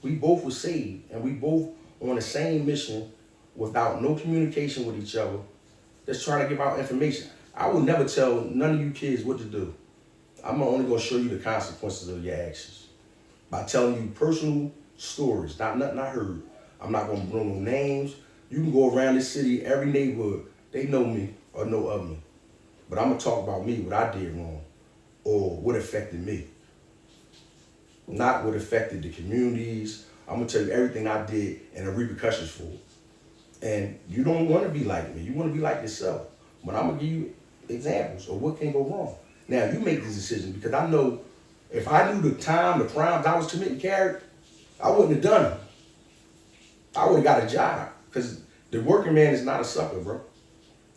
We both were saved, and we both on the same mission without no communication with each other, just trying to give out information. I will never tell none of you kids what to do. I'm only gonna show you the consequences of your actions by telling you personal stories, not nothing I heard. I'm not gonna bring no names. You can go around this city, every neighborhood, they know me or know of me. But I'm gonna talk about me, what I did wrong, or what affected me. Not what affected the communities. I'm gonna tell you everything I did and the repercussions for it. And you don't wanna be like me, you wanna be like yourself. But I'm gonna give you examples of what can go wrong. Now, you make this decision because I know if I knew the time, the crimes I was committing carried, I wouldn't have done them. I would have got a job because the working man is not a sucker, bro.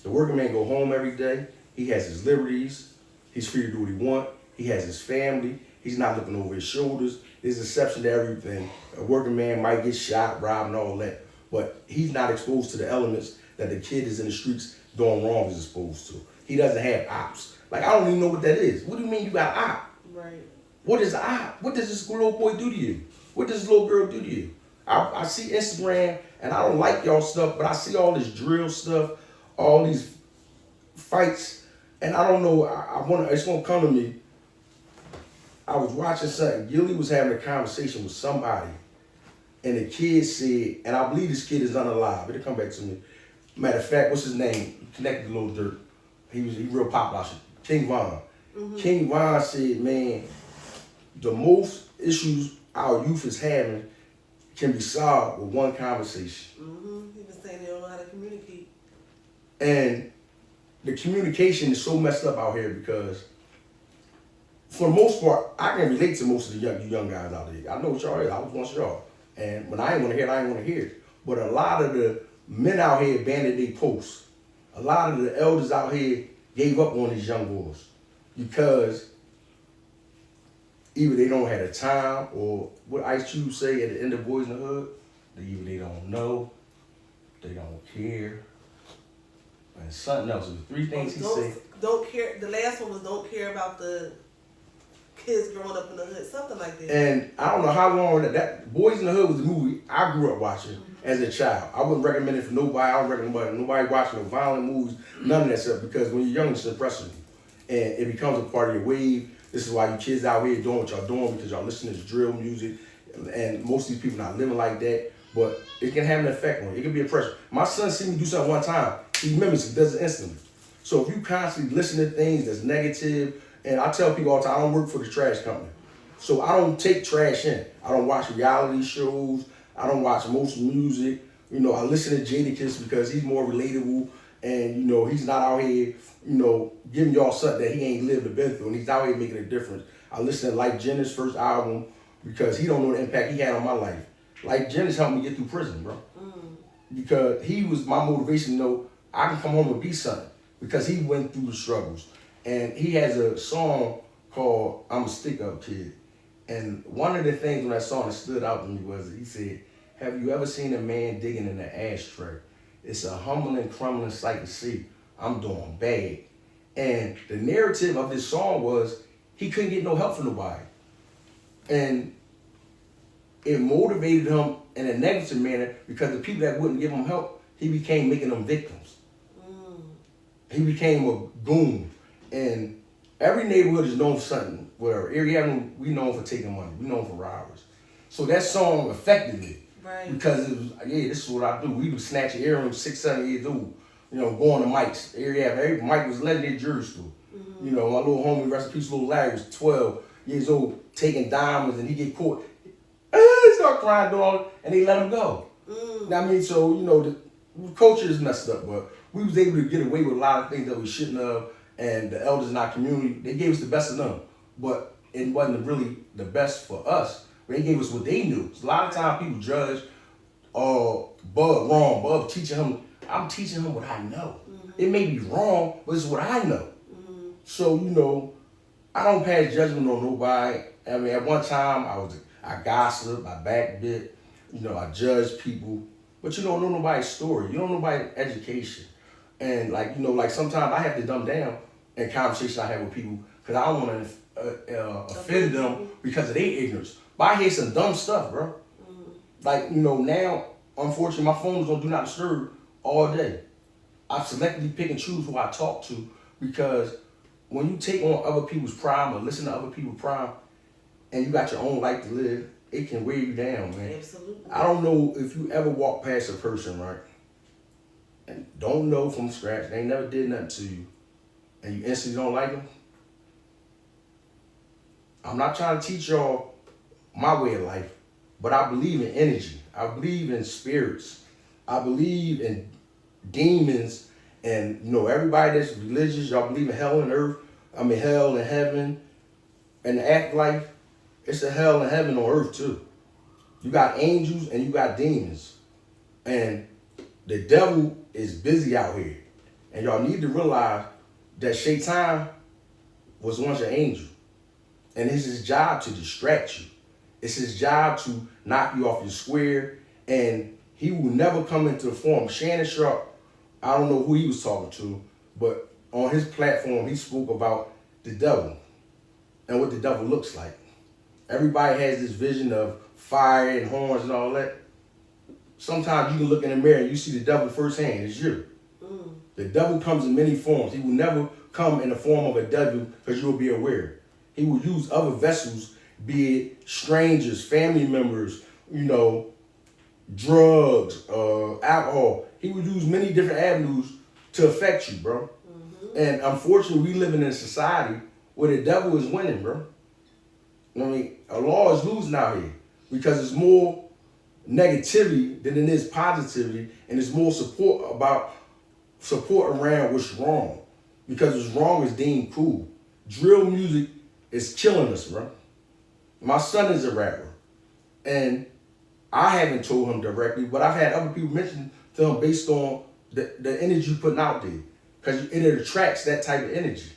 The working man go home every day. He has his liberties. He's free to do what he wants. He has his family. He's not looking over his shoulders. There's exception to everything. A working man might get shot, robbed, and all that, but he's not exposed to the elements that the kid is in the streets doing wrong is exposed to. He doesn't have ops. Like, I don't even know what that is. What do you mean you got op? Right. What is op? What does this little boy do to you? What does this little girl do to you? I see Instagram, and I don't like y'all stuff, but I see all this drill stuff, all these fights, and I don't know, it's gonna come to me. I was watching something, Gilly was having a conversation with somebody, and the kid said, and I believe this kid is unalive, it'll come back to me. Matter of fact, what's his name? He connected to Lil Durk. He real popular, King Von. Mm-hmm. King Von said, man, the most issues our youth is having can be solved with one conversation. Mm-hmm. He was saying they don't know how to communicate. And the communication is so messed up out here because for the most part, I can relate to most of the young guys out there. I know what y'all is. I was once y'all. And when I ain't want to hear it, I ain't want to hear it. But a lot of the men out here abandoned their posts. A lot of the elders out here gave up on these young boys because either they don't have the time or what Ice Cube say at the end of Boys in the Hood, either they don't know, they don't care, and something else. The three things he said. Don't care. The last one was don't care about the kids growing up in the hood, something like that. And I don't know how long that Boys in the Hood was the movie I grew up watching as a child. I wouldn't recommend it for nobody. I don't recommend nobody watching no violent movies, none of that stuff, because when you're young, it's impressive. And it becomes a part of your wave. This is why you kids out here doing what y'all doing, because y'all listening to drill music, and most of these people not living like that. But it can have an effect on you. It can be a pressure. My son seen me do something one time. He remembers it, does it instantly. So if you constantly listen to things that's negative, and I tell people all the time, I don't work for the trash company. So I don't take trash in. I don't watch reality shows. I don't watch most music. You know, I listen to Jadakiss because he's more relatable, and you know, he's not out here, you know, giving y'all something that he ain't lived or been through, and he's out here making a difference. I listen to Like Jenner's first album because he don't know the impact he had on my life. Like Jenner's helped me get through prison, bro. Because he was my motivation to know I can come home and be something, because he went through the struggles. And he has a song called I'm a Stick-Up Kid. And one of the things when that song that stood out to me was he said, have you ever seen a man digging in an ashtray? It's a humbling, crumbling sight to see. I'm doing bad. And the narrative of this song was he couldn't get no help from nobody. And it motivated him in a negative manner because the people that wouldn't give him help, he became making them victims. He became a goon. And every neighborhood is known for something. Whatever. Area Avenue, we known for taking money. We known for robbers. So that song affected me. Right. Because it was, yeah, this is what I do. We would snatch an earrings 6, 7 years old. You know, going to Mike's. Area Avenue. Mike was legendary jewelry store. You know, my little homie, rest in peace, little Larry, was 12 years old, taking diamonds, and he get caught. He start crying, doing all, and they let him go. I mean, so, you know, the culture is messed up, but we was able to get away with a lot of things that we shouldn't have, and the elders in our community, they gave us the best of them, but it wasn't really the best for us. They gave us what they knew. So a lot of times people judge, Bub wrong, Bub teaching him. I'm teaching him what I know. It may be wrong, but it's what I know. So, you know, I don't pass judgment on nobody. I mean, at one time, I gossiped, I backbit, you know, I judged people. But you don't know nobody's story. You don't know nobody's education. And, like, you know, like sometimes I have to dumb down in conversations I have with people because I don't want to offend them because of their ignorance. But I hear some dumb stuff, bro. Like, you know, now, unfortunately, my phone is on Do Not Disturb all day. I selectively pick and choose who I talk to because when you take on other people's prime or listen to other people's prime and you got your own life to live, it can weigh you down, man. Absolutely. I don't know if you ever walk past a person, right, and don't know from scratch, they never did nothing to you, and you instantly don't like them. I'm not trying to teach y'all my way of life, but I believe in energy. I believe in spirits. I believe in demons. And, you know, everybody that's religious, y'all believe in hell and earth. I mean, hell and heaven. And the afterlife, it's a hell and heaven on earth, too. You got angels and you got demons. And the devil is busy out here. And y'all need to realize that Shaitan was once an angel. And it's his job to distract you. It's his job to knock you off your square. And he will never come into the form. Shannon Sharp, I don't know who he was talking to, but on his platform, he spoke about the devil and what the devil looks like. Everybody has this vision of fire and horns and all that. Sometimes you can look in the mirror and you see the devil firsthand. It's you. The devil comes in many forms. He will never come in the form of a devil because you will be aware. He will use other vessels, be it strangers, family members, you know, drugs, alcohol. He would use many different avenues to affect you, bro. And unfortunately, we living in a society where the devil is winning, bro. I mean, a law is losing out here because it's more negativity than it is positivity, and it's more support around what's wrong because what's wrong is deemed cool. Drill music is killing us, bro. My son is a rapper, and I haven't told him directly, but I've had other people mention to him based on the energy you're putting out there. Because it attracts that type of energy.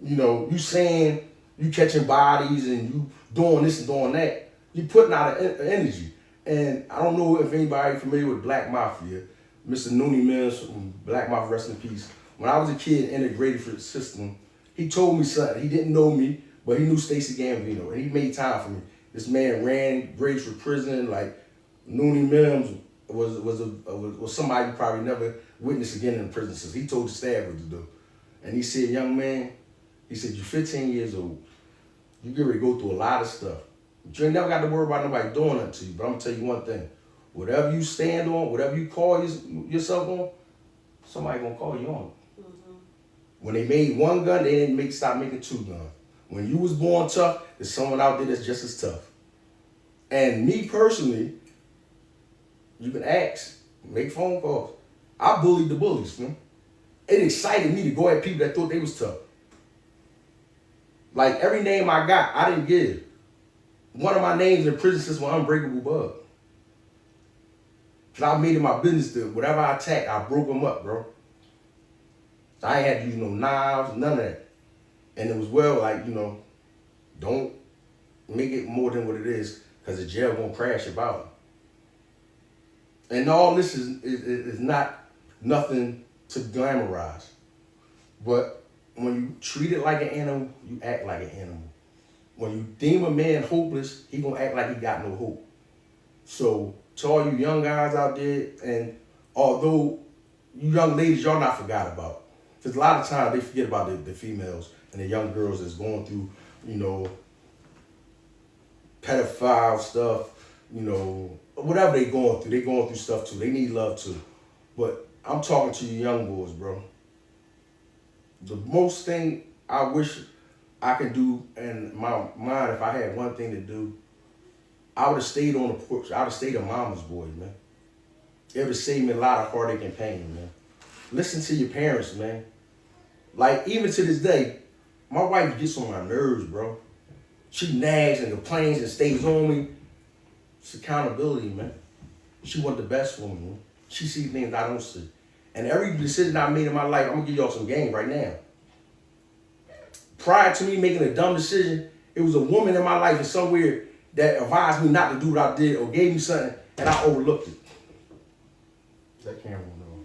You know, you saying you catching bodies and you doing this and doing that, you putting out an energy. And I don't know if anybody familiar with Black Mafia, Mr. Noonie Mills from Black Mafia, rest in peace. When I was a kid integrated for the system, he told me something. He didn't know me, but he knew Stacey Gambino, and he made time for me. This man ran grades for prison. Like Noonie Mims was somebody you probably never witnessed again in the prison system. He told the staff what to do. And he said, young man, he said, you're 15 years old. You get ready to go through a lot of stuff. But you ain't never got to worry about nobody doing nothing to you. But I'm going to tell you one thing. Whatever you stand on, whatever you call yourself on, somebody going to call you on it. When they made one gun, they didn't stop making two guns. When you was born tough, there's someone out there that's just as tough. And me personally, you can ask, make phone calls. I bullied the bullies, man. It excited me to go at people that thought they was tough. Like every name I got, I didn't give. One of my names in prison system was Unbreakable Bub. Cause I made it my business to whatever I attacked, I broke them up, bro. I ain't had to use no knives, none of that. And it was don't make it more than what it is, cause the jail gonna crash about it. And all this is not nothing to glamorize. But when you treat it like an animal, you act like an animal. When you deem a man hopeless, he gonna act like he got no hope. So to all you young guys out there, and although you young ladies, y'all not forgot about, Because a lot of times they forget about the females and the young girls that's going through, pedophile stuff, whatever they going through. They going through stuff too. They need love too. But I'm talking to you young boys, bro. The most thing I wish I could do in my mind, if I had one thing to do, I would have stayed on the porch. I would have stayed a mama's boy, man. It would have saved me a lot of heartache and pain, man. Listen to your parents, man. Like, even to this day, my wife gets on my nerves, bro. She nags and complains and stays on me. It's accountability, man. She wants the best for me, man. She sees things I don't see. And every decision I made in my life, I'm going to give y'all some game right now. Prior to me making a dumb decision, it was a woman in my life and somewhere that advised me not to do what I did or gave me something, and I overlooked it. That camera on.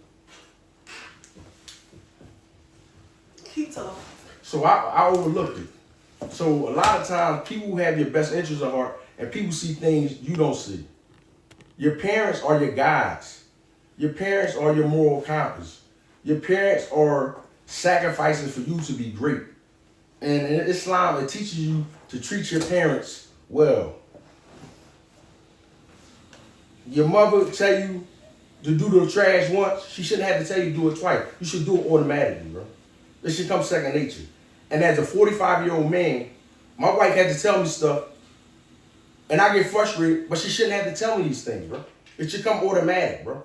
Keep talking. So I overlooked it. So a lot of times, people who have your best interests at heart, and people see things you don't see. Your parents are your guides. Your parents are your moral compass. Your parents are sacrificing for you to be great. And in Islam, it teaches you to treat your parents well. Your mother tell you to do the trash once, she shouldn't have to tell you to do it twice. You should do it automatically, bro. It should come second nature. And as a 45-year-old man, my wife had to tell me stuff, and I get frustrated, but she shouldn't have to tell me these things, bro. It should come automatic, bro.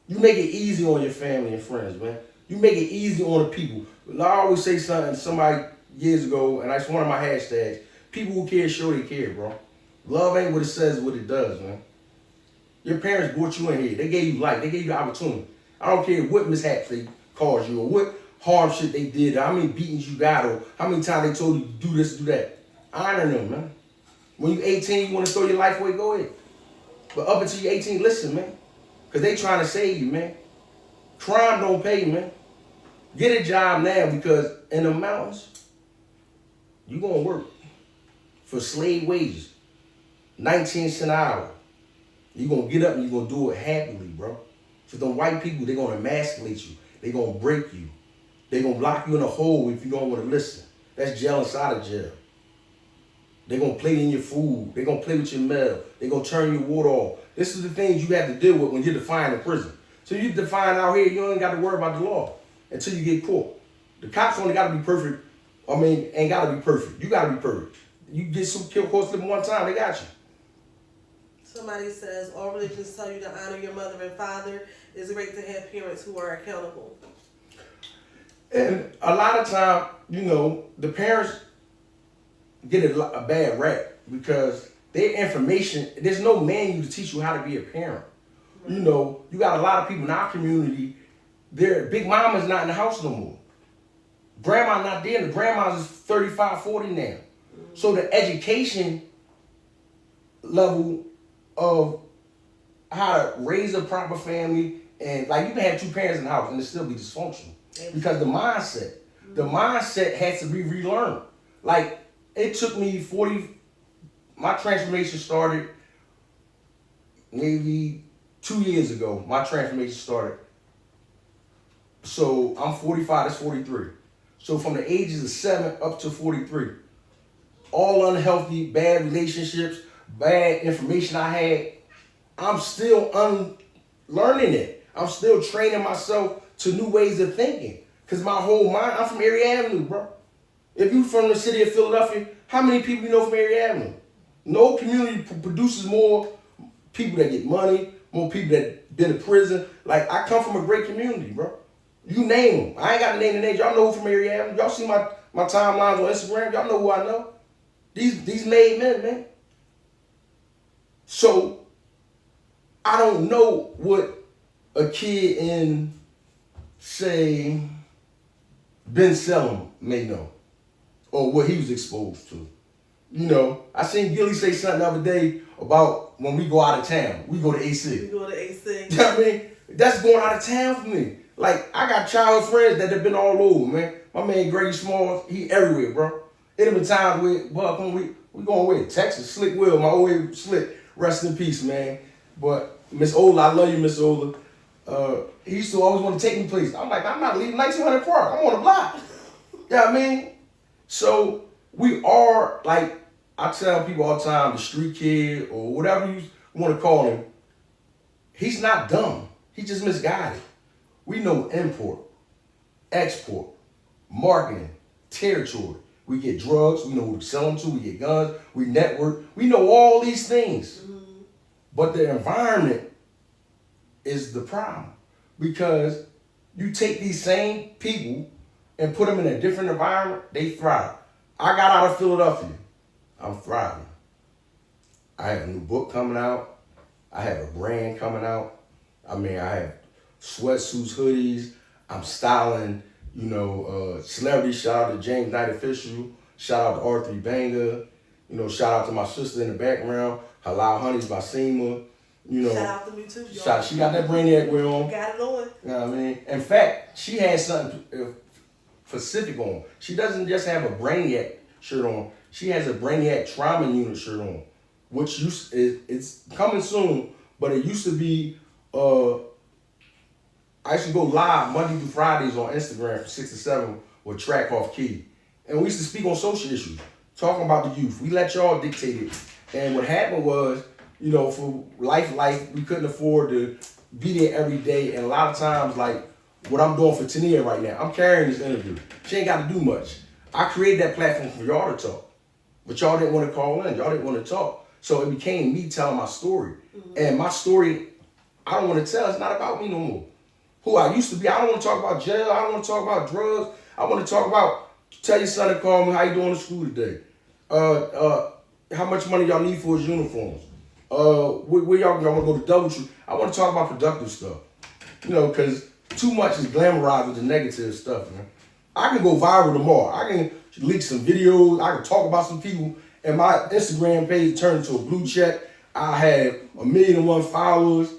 You make it easy on your family and friends, man. You make it easy on the people. I always say something, somebody years ago, and that's one of my hashtags, people who care show they care, bro. Love ain't what it says, what it does, man. Your parents brought you in here. They gave you life. They gave you the opportunity. I don't care what mishaps they caused you or what hard shit they did, or how many beatings you got, or how many times they told you to do this, do that. Honor them, man. When you're 18, you want to throw your life away, go ahead. But up until you're 18, listen, man. Because they trying to save you, man. Crime don't pay, man. Get a job now, because in the mountains, you going to work for slave wages. 19 cents an hour. You're going to get up and you're going to do it happily, bro. So them white people, they're going to emasculate you. They're going to break you. They're going to lock you in a hole if you don't want to listen. That's jail inside of jail. They're going to play in your food. They're going to play with your mail. They're going to turn your water off. This is the things you have to deal with when you're defined in prison. So you define out here, you ain't got to worry about the law until you get caught. The cops only got to be perfect. Ain't got to be perfect. You got to be perfect. You get some kill court slip one time, they got you. Somebody says, all religions tell you to honor your mother and father. It's great to have parents who are accountable. And a lot of time, the parents get a bad rap because their information, there's no manual to teach you how to be a parent. Right. You got a lot of people in our community, their big mama's not in the house no more. Grandma's not there. The grandma's is 35, 40 now. Mm-hmm. So the education level of how to raise a proper family, and like you can have two parents in the house and it still be dysfunctional. Because the mindset has to be relearned. Like, it took me my transformation started maybe 2 years ago. My transformation started. So I'm 45, that's 43. So from the ages of 7 up to 43, all unhealthy, bad relationships, bad information I had, I'm still unlearning it. I'm still training myself to new ways of thinking. Because my whole mind, I'm from Erie Avenue, bro. If you from the city of Philadelphia, how many people you know from Erie Avenue? No community produces more people that get money, more people that been in prison. Like, I come from a great community, bro. You name them. I ain't got to name the names. Y'all know who from Erie Avenue. Y'all see my timelines on Instagram. Y'all know who I know. These made men, man. So, I don't know what a kid in, say, Ben Salem may know, or what he was exposed to. I seen Gilly say something the other day about when we go out of town, we go to AC. We go to AC. You know what I mean? That's going out of town for me. Like, I got childhood friends that have been all over, man. My man Grady Smalls, he everywhere, bro. It have been times where, we going away to Texas, Slick Will, my old Slick, rest in peace, man. But Miss Ola, I love you, Miss Ola. he used to always want to take me places. I'm like, I'm not leaving 1900 Park. I'm on the block. You know what I mean? So we are, like, I tell people all the time, the street kid or whatever you want to call him, he's not dumb. He just misguided. We know import, export, marketing, territory. We get drugs. We know who to sell them to. We get guns. We network. We know all these things. Mm-hmm. But the environment is the problem. Because you take these same people and put them in a different environment, they thrive. I got out of Philadelphia. I'm thriving. I have a new book coming out. I have a brand coming out. I mean, I have sweatsuits, hoodies. I'm styling, celebrities. Shout out to James Knight Official. Shout out to R3 Banger. Shout out to my sister in the background. Halal Honey's by Seema. Shout out to me too, y'all. She got that Brainiac wear on. Got it on. You know what I mean? In fact, she has something specific on. She doesn't just have a Brainiac shirt on. She has a Brainiac Trauma Unit shirt on, which it's coming soon, but it used to be, I used to go live Monday through Fridays on Instagram from 6 to 7 with Track Off Key. And we used to speak on social issues, talking about the youth. We let y'all dictate it. And what happened was, for life, we couldn't afford to be there every day. And a lot of times, like what I'm doing for Tahnia right now, I'm carrying this interview. She ain't got to do much. I created that platform for y'all to talk. But y'all didn't want to call in. Y'all didn't want to talk. So it became me telling my story. Mm-hmm. And my story, I don't want to tell. It's not about me no more. Who I used to be. I don't want to talk about jail. I don't want to talk about drugs. I want to talk about, tell your son to call me, how you doing in school today? How much money y'all need for his uniforms? Where y'all want to go to Double Tree? I want to talk about productive stuff. Because too much is glamorized with the negative stuff, man. I can go viral tomorrow. I can leak some videos. I can talk about some people. And my Instagram page turned into a blue check. I have 1,000,001 followers.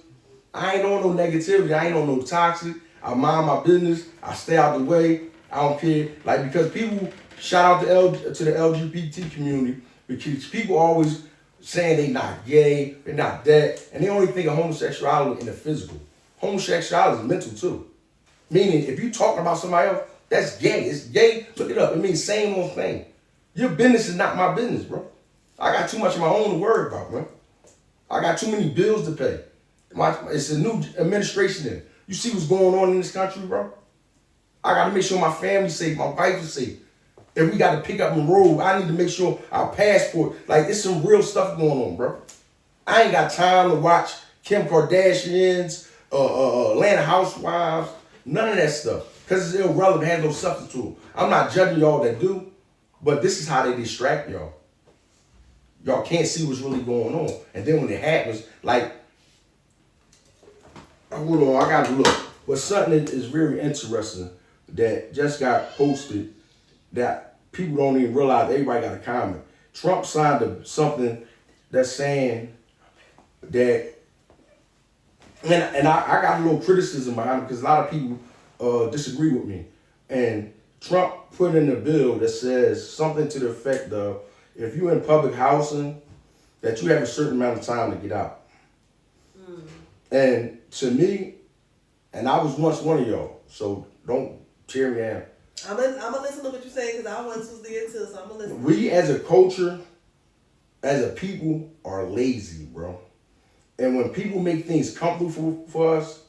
I ain't on no negativity. I ain't on no toxic. I mind my business. I stay out the way. I don't care. Like, because people, shout out to the LGBT community, because people always saying they not gay, they're not that, and they only think of homosexuality in the physical. Homosexuality is mental too. Meaning, if you talking about somebody else, that's gay. It's gay. Look it up. It means same old thing. Your business is not my business, bro. I got too much of my own to worry about, bro. I got too many bills to pay. It's a new administration there. You see what's going on in this country, bro? I got to make sure my family's safe, my wife is safe. If we got to pick up and roll, I need to make sure our passport, like, there's some real stuff going on, bro. I ain't got time to watch Kim Kardashians, Atlanta Housewives, none of that stuff. Because it's irrelevant, has no substance to it. I'm not judging y'all that do, but this is how they distract y'all. Y'all can't see what's really going on. And then when it happens, like, hold on, I got to look. But something that is very interesting that just got posted that people don't even realize, everybody got a comment. Trump signed something that's saying that, and I got a little criticism behind it because a lot of people disagree with me. And Trump put in a bill that says something to the effect of, if you're in public housing, that you have a certain amount of time to get out. Mm. And to me, and I was once one of y'all, so don't tear me down. I'm gonna listen to what you're saying because I once was there too, so I'm gonna listen. We as a culture, as a people, are lazy, bro. And when people make things comfortable for us,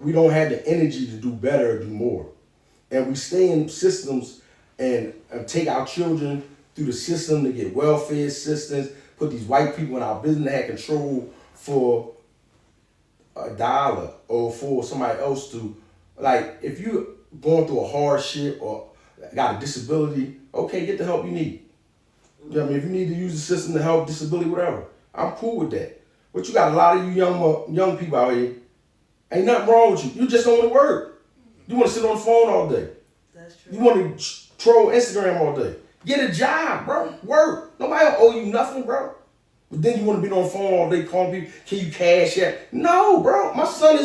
we don't have the energy to do better or do more. And we stay in systems and take our children through the system to get welfare assistance, put these white people in our business that have control for $1 or for somebody else to, like, if you're going through a hardship or got a disability, okay, get the help you need. You know what I mean? If you need to use the system to help disability, whatever, I'm cool with that. But you got a lot of you young people out here, ain't nothing wrong with you. You just don't want to work. You want to sit on the phone all day. That's true. You want to troll Instagram all day. Get a job, bro. Work. Nobody will owe you nothing, bro. But then you want to be on the phone all day calling people, can you cash out? No, bro. My son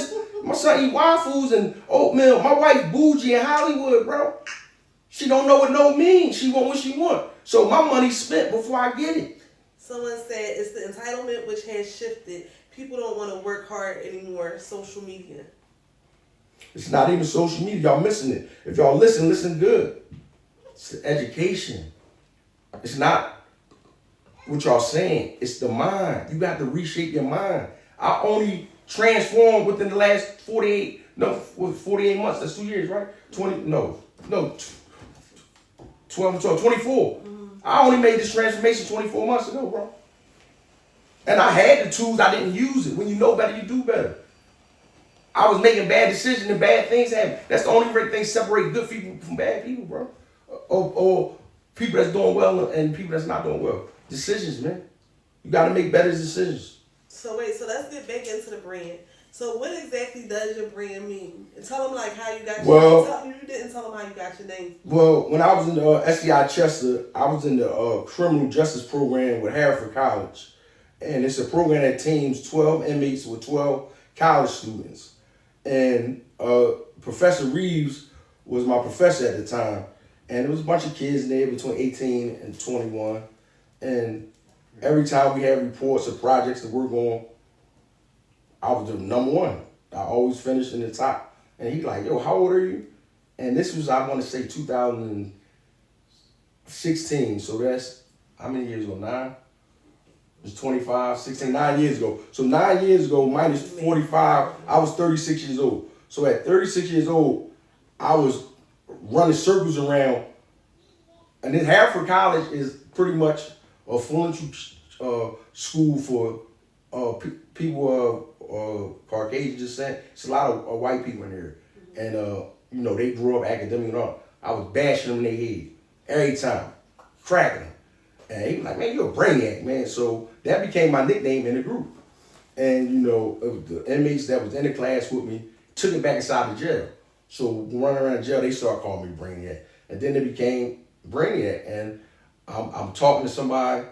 eat waffles and oatmeal. My wife bougie in Hollywood, bro. She don't know what no means. She want what she want. So my money's spent before I get it. Someone said it's the entitlement which has shifted. People don't want to work hard anymore. Social media. It's not even social media. Y'all missing it. If y'all listen good. It's the education. It's not what y'all saying. It's the mind. You got to reshape your mind. I only transformed within the last 48 months. That's 2 years, right? 12, 24. I only made this transformation 24 months ago, bro. And I had the tools, I didn't use it. When you know better, you do better. I was making bad decisions and bad things happen. That's the only thing separate good people from bad people, bro. Or people that's doing well and people that's not doing well. Decisions, man. You got to make better decisions. So wait, so let's get back into the brand. So what exactly does your brand mean? And tell them like how you got your name. You didn't tell them how you got your name. Well, when I was in the SCI Chester, I was in the criminal justice program with Hartford College. And it's a program that teams 12 inmates with 12 college students. And Professor Reeves was my professor at the time. And there was a bunch of kids in there between 18 and 21. And every time we had reports or projects to work on, I was the number one. I always finished in the top. And he's like, yo, how old are you? And this was, I want to say, 2016. So that's, how many years ago? 9? It was 25, 16, 9 years ago. So 9 years ago, minus 45, I was 36 years old. So at 36 years old, I was running circles around. And then Hartford College is pretty much a affluential school for people Caucasian descent. It's a lot of white people in there. And, you know, they grew up academic and all. I was bashing them in their head every time, cracking them. And he was like, man, you're a Brainiac, man. So that became my nickname in the group. And, you know, the inmates that was in the class with me took it back inside the jail. So running around the jail, they started calling me Brainiac. And then it became Brainiac. And I'm talking to somebody,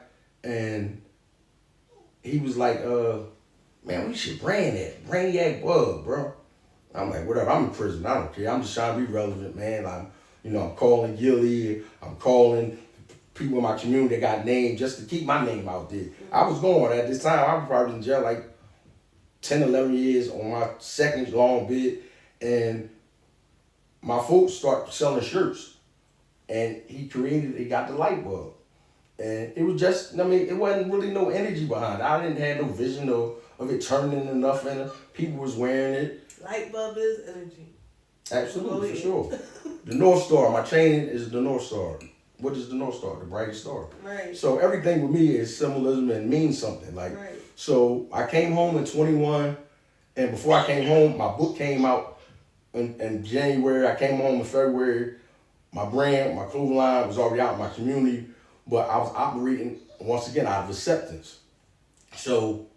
and he was like, man, we should brand that. Brainiac Bub, bro. I'm like, whatever, I'm in prison. I don't care. I'm just trying to be relevant, man. I'm calling Gilly. I'm calling people in my community that got named just to keep my name out there. I was going at this time, I was probably in jail like 10, 11 years on my second long bid. And my folks started selling shirts. And he got the light bulb. And it was just, it wasn't really no energy behind it. I didn't have no vision of it turning into nothing. People was wearing it. Light bulb is energy. Absolutely, for sure. The North Star, my chain is the North Star. What is the North Star? The brightest star. Right. So everything with me is symbolism and means something. Like, right. So I came home in 21, and before I came home, my book came out in January. I came home in February. My brand, my clothing line was already out in my community, but I was operating, once again, out of acceptance. So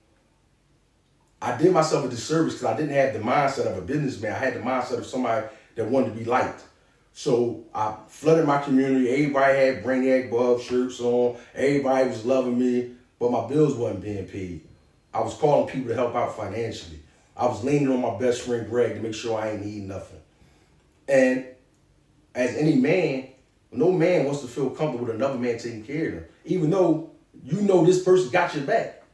I did myself a disservice because I didn't have the mindset of a businessman. I had the mindset of somebody that wanted to be liked. So I flooded my community. Everybody had Brainiac Bub shirts on. Everybody was loving me, but my bills wasn't being paid. I was calling people to help out financially. I was leaning on my best friend Greg to make sure I ain't eating nothing. And as any man, no man wants to feel comfortable with another man taking care of them, even though you know this person got your back.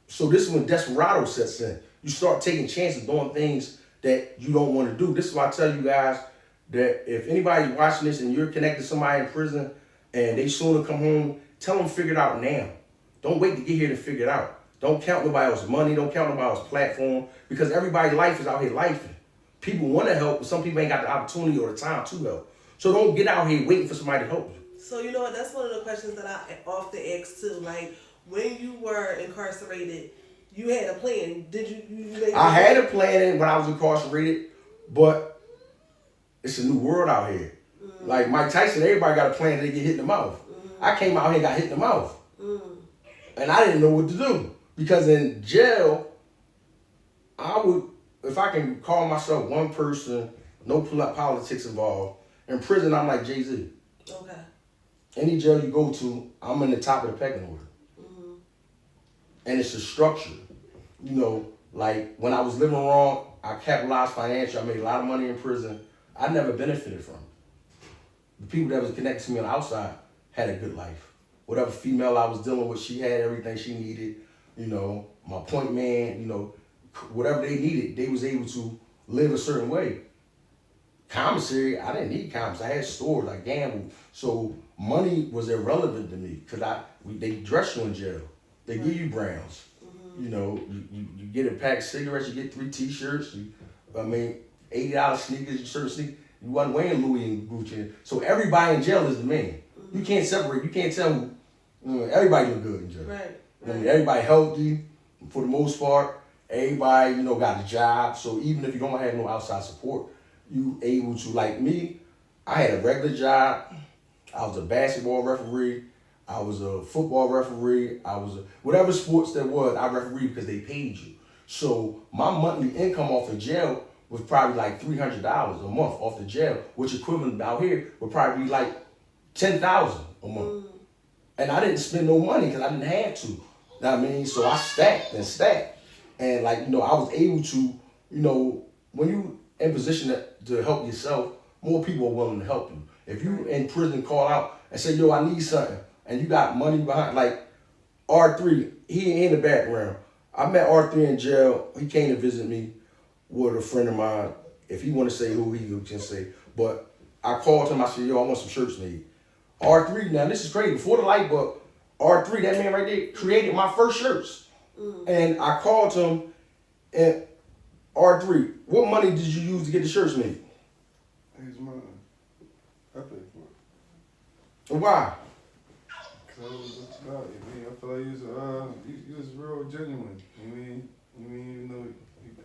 So this is when desperado sets in. You start taking chances doing things that you don't want to do. This is why I tell you guys that if anybody's watching this and you're connected to somebody in prison and they soon to come home, tell them figure it out now. Don't wait to get here to figure it out. Don't count nobody else's money. Don't count nobody else's platform, because everybody's life is out here lifing. People want to help, but some people ain't got the opportunity or the time to help. So don't get out here waiting for somebody to help you. So you know what? That's one of the questions that I often ask too. Like, when you were incarcerated, you had a plan. Did you I had a plan when I was incarcerated, but it's a new world out here. Mm. Like Mike Tyson, everybody got a plan that they get hit in the mouth. Mm. I came out here and got hit in the mouth. Mm. And I didn't know what to do. Because in jail, I would, if I can call myself one person, no politics involved. In prison, I'm like Jay-Z. Okay. Any jail you go to, I'm in the top of the pecking order. Mm-hmm. And it's a structure. You know, like when I was living wrong, I capitalized financially. I made a lot of money in prison. I never benefited from it. The people that was connected to me on the outside had a good life. Whatever female I was dealing with, she had everything she needed. You know, my point man, you know, whatever they needed, they was able to live a certain way. Commissary, I didn't need commissary. I had stores, I gambled. So money was irrelevant to me because they dress you in jail. They give you browns. You know, you get a pack of cigarettes, you get 3 t-shirts, $80 sneakers, certain sneakers. You wasn't wearing Louis and Gucci. So everybody in jail is the man. You can't separate, you can't tell who, everybody look good in jail. Right. I mean, everybody healthy for the most part. Everybody, got a job. So even if you don't have no outside support, you able to, like me, I had a regular job. I was a basketball referee. I was a football referee. I was whatever sports there was, I refereed because they paid you. So my monthly income off of jail was probably like $300 a month off the jail, which equivalent out here would probably be like $10,000 a month. And I didn't spend no money because I didn't have to. You know what I mean? So I stacked and stacked. And I was able to, when you in position to help yourself, more people are willing to help you. If you in prison call out and say, yo, I need something, and you got money behind, like R3, he in the background. I met R3 in jail. He came to visit me with a friend of mine. If he want to say who, he can say. But I called him, I said, yo, I want some shirts made. R3, now this is crazy. Before the light bulb, R3, that man right there, created my first shirts. And I called him, and R3, what money did you use to get the shirts made? It's mine. I paid for it. And why? Cause I was about it, man. I feel like you was real genuine. You mean even though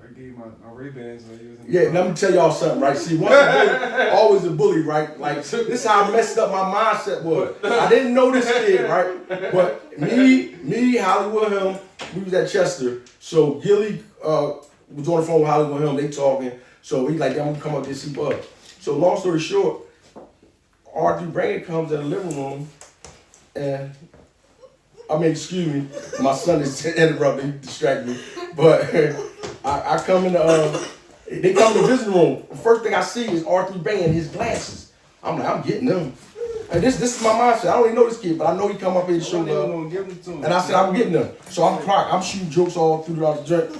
I gave you my Ray-Bans, like you was in Yeah, let me tell y'all something, right? See, once a bully, always a bully, right? Like, this is how messed up my mindset was. I didn't know this kid, right? But me, Hollywood Him, we was at Chester. So Gilly was on the phone with Hollywood Him, they talking. So he like, I'm gonna come up there and see Bub. So long story short, R3 Brainiac comes in the living room, and excuse me, my son is interrupting, he distracted me. But I come in they come in the visiting room. The first thing I see is R3 Brainiac and his glasses. I'm like, I'm getting them. And this is my mindset. I don't even know this kid, but I know he come up here to show love. And I said, I'm getting them. So I'm shooting jokes all throughout the joint.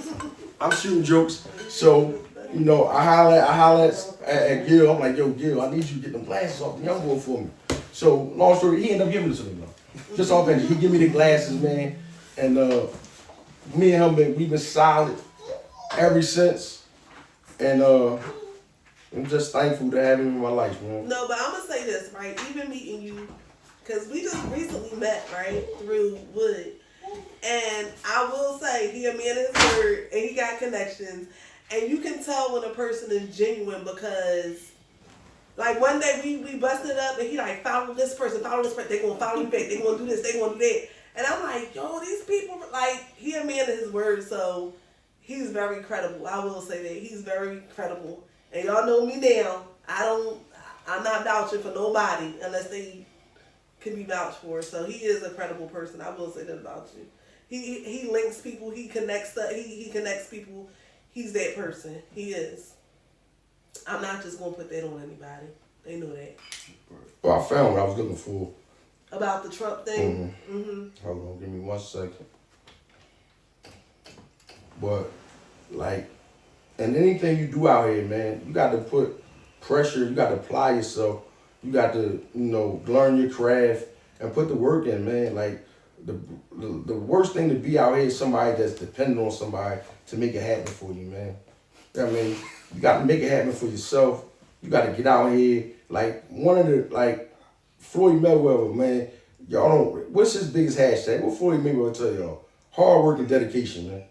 I'm shooting jokes. So, I holler at Gil. I'm like, yo, Gil, I need you to get them glasses off the young boy for me. So, long story, he ended up giving it to me, though. Just off energy. He give me the glasses, man. And me and him, we've been solid ever since. And I'm just thankful to have him in my life, man. No, but I'm going to say this, right? Even meeting you, because we just recently met, right, through Wood. And I will say, he a man of his word, and he got connections. And you can tell when a person is genuine because, like, one day we busted up and he like, follow this person, they gonna follow you back, they gonna do this, they gonna do that. And I'm like, yo, these people, like, he a man of his word, so he's very credible. I will say that. He's very credible. And y'all know me now. I'm not vouching for nobody unless they can be vouched for. So he is a credible person. I will say that about you. He links people, he connects people. He's that person. He is. I'm not just gonna put that on anybody. They know that. Well, I found what I was looking for. About the Trump thing? Hold on, give me 1 second. But, like, and anything you do out here, man, you got to put pressure, you got to apply yourself, you got to, learn your craft and put the work in, man. Like, the worst thing to be out here is somebody that's dependent on somebody to make it happen for you, man. I mean, you got to make it happen for yourself. You got to get out here. Like, Floyd Mayweather, man, y'all don't, what's his biggest hashtag? What Floyd Mayweather tell y'all? Hard work and dedication, man.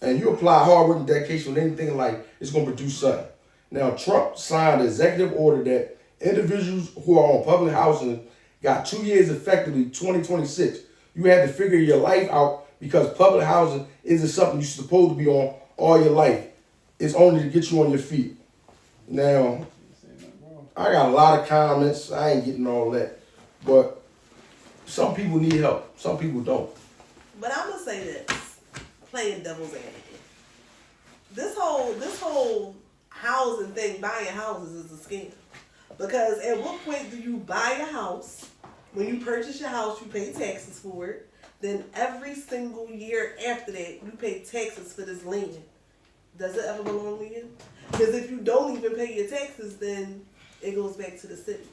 And you apply hard work and dedication with anything in life, it's going to produce something. Now, Trump signed an executive order that individuals who are on public housing got 2 years effectively, 2026. You had to figure your life out because public housing isn't something you're supposed to be on all your life. It's only to get you on your feet. Now, I got a lot of comments. I ain't getting all that. But some people need help. Some people don't. But I'm going to say this, playing devil's advocate. This whole housing thing, buying houses is a scam. Because at what point do you buy a house? When you purchase your house, you pay taxes for it. Then every single year after that, you pay taxes for this land. Does it ever belong to you? Because if you don't even pay your taxes, then it goes back to the city.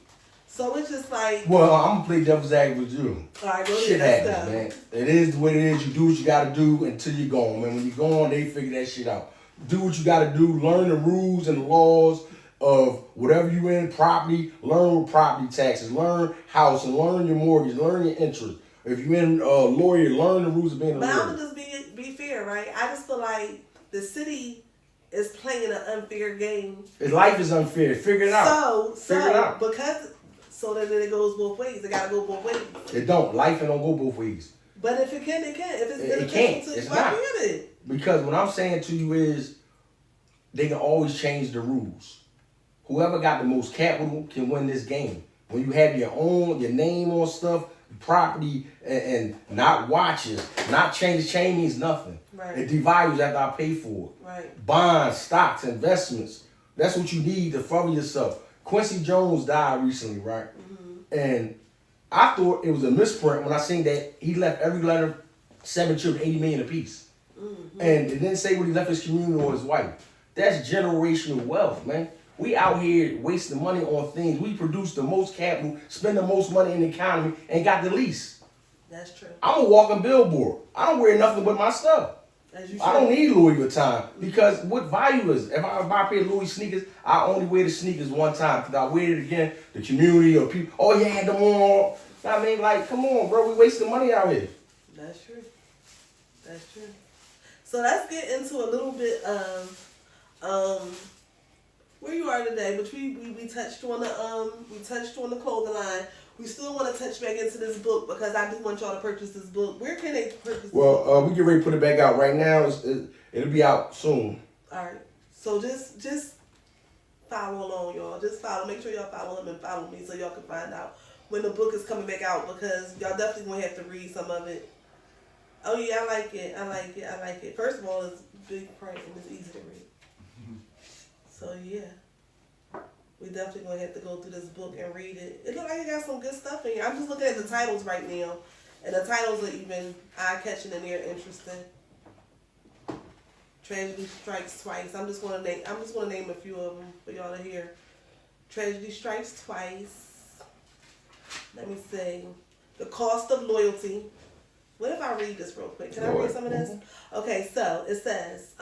So it's just like. Well, I'm gonna play devil's advocate with you. All right, go Shit ahead. happens, man. It is what it is. You do what you gotta do until you're gone, man. When you're gone, they figure that shit out. Do what you gotta do. Learn the rules and the laws of whatever you in, property. Learn property taxes. Learn house and learn your mortgage. Learn your interest. If you're in lawyer, learn the rules of being a lawyer. But I'm gonna just be fair, right? I just feel like the city is playing an unfair game. His life is unfair. Figure it out. Figure it out. So that it goes both ways. It gotta go both ways. It don't. Life don't go both ways. But if it can, it can. If it's it can't. to It's why not. can't it? Because what I'm saying to you is, they can always change the rules. Whoever got the most capital can win this game. When you have your name on stuff, property, and not watches, not change. Chain means nothing. Right. It devalues after I pay for it. Right. Bonds, stocks, investments. That's what you need to further yourself. Quincy Jones died recently, right? Mm-hmm. And I thought it was a misprint when I seen that he left every letter 7 children, 80 million apiece. Mm-hmm. And it didn't say what he left his community or his wife. That's generational wealth, man. We out here wasting money on things. We produce the most capital, spend the most money in the economy, and got the least. That's true. I'm a walking billboard. I don't wear nothing but my stuff. I don't need Louis Vuitton because what value is it? If I buy a pair of Louis sneakers, I only wear the sneakers one time because I wear it again. The community or people, oh yeah, had them on. I mean, like, come on, bro, we wasting money out here. That's true. That's true. So let's get into a little bit of where you are today. But we touched on the clothing line. We still want to touch back into this book because I do want y'all to purchase this book. Where can they purchase this book? We get ready to put it back out right now. It'll be out soon. All right. So just follow along, y'all. Just follow. Make sure y'all follow him and follow me so y'all can find out when the book is coming back out because y'all definitely gonna have to read some of it. Oh yeah, I like it. I like it. First of all, it's big print and it's easy to read. Mm-hmm. So yeah. We definitely gonna have to go through this book and read it. It looks like it got some good stuff in here. I'm just looking at the titles right now, and the titles are even eye-catching and they're interesting. Tragedy Strikes Twice. I'm just gonna name a few of them for y'all to hear. Tragedy Strikes Twice. Let me see. The Cost of Loyalty. What if I read this real quick? Can I read some of this? Okay, so it says,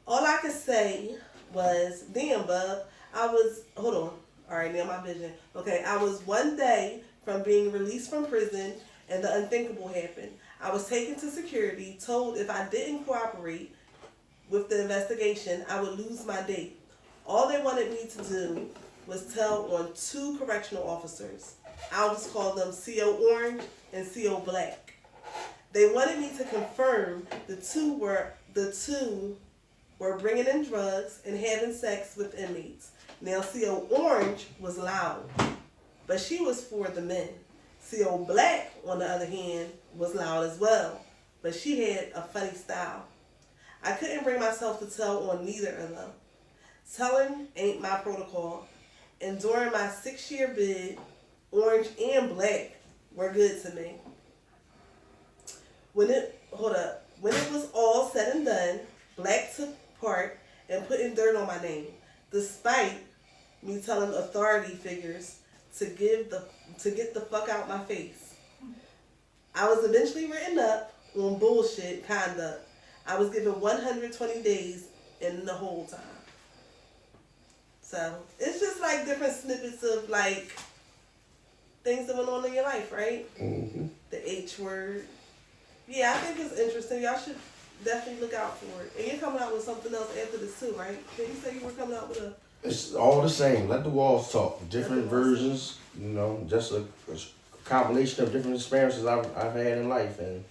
all I could say was, damn, Bub, hold on. All right, now my vision. Okay, I was one day from being released from prison and the unthinkable happened. I was taken to security, told if I didn't cooperate with the investigation, I would lose my date. All they wanted me to do was tell on 2 correctional officers. I'll just call them CO Orange and CO Black. They wanted me to confirm the two were bringing in drugs and having sex with inmates. Now, CO Orange was loud, but she was for the men. CO Black, on the other hand, was loud as well, but she had a funny style. I couldn't bring myself to tell on neither of them. Telling ain't my protocol, and during my 6-year bid, Orange and Black were good to me. When it was all said and done, Black took part in putting dirt on my name, despite me telling authority figures to get the fuck out my face. I was eventually written up on bullshit conduct. I was given 120 days in the whole time. So it's just like different snippets of like things that went on in your life, right? Mm-hmm. The H word. Yeah, I think it's interesting. Y'all should definitely look out for it. And you're coming out with something else after this too, right? Did you say you were coming out with a... It's all the same. Let the walls talk. Different versions, just a compilation of different experiences I've had in life, and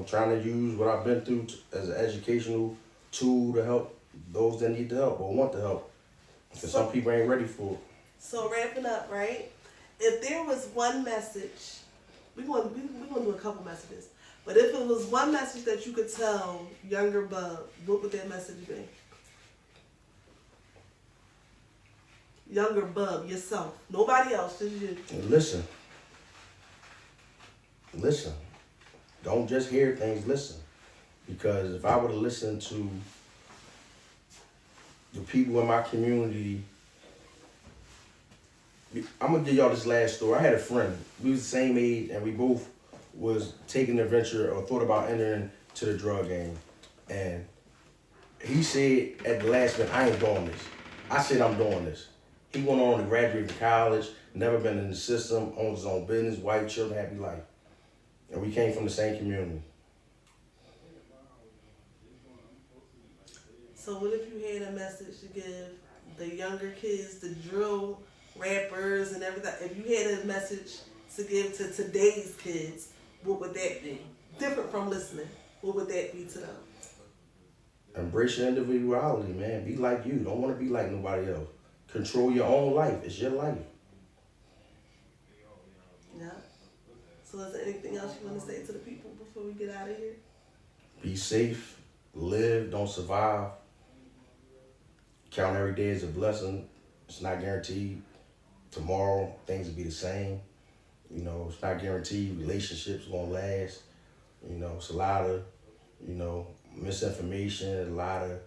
trying to use what I've been through as an educational tool to help those that need the help or want the help. Because some people ain't ready for it. So wrapping up, right? If there was one message, we're gonna do a couple messages. But if it was one message that you could tell younger Bub, what would that message be? Younger Bub, yourself. Nobody else, just you. And listen. Don't just hear things, listen. Because if I would have listened to the people in my community, I'm gonna give y'all this last story. I had a friend. We was the same age, and we both was taking the venture or thought about entering to the drug game. And he said at the last minute, I ain't doing this. I said I'm doing this. He went on to graduate from college, never been in the system, owns his own business, wife, children, happy life. And we came from the same community. So what if you had a message to give the younger kids, the drill rappers and everything? If you had a message to give to today's kids, what would that be? Different from listening, what would that be to them? Embrace your individuality, man. Be like you. Don't want to be like nobody else. Control your own life. It's your life. Yeah. So is there anything else you want to say to the people before we get out of here? Be safe. Live. Don't survive. Count every day as a blessing. It's not guaranteed. Tomorrow, things will be the same. You know, it's not guaranteed. Relationships won't last. You know, it's a lot of, misinformation, a lot of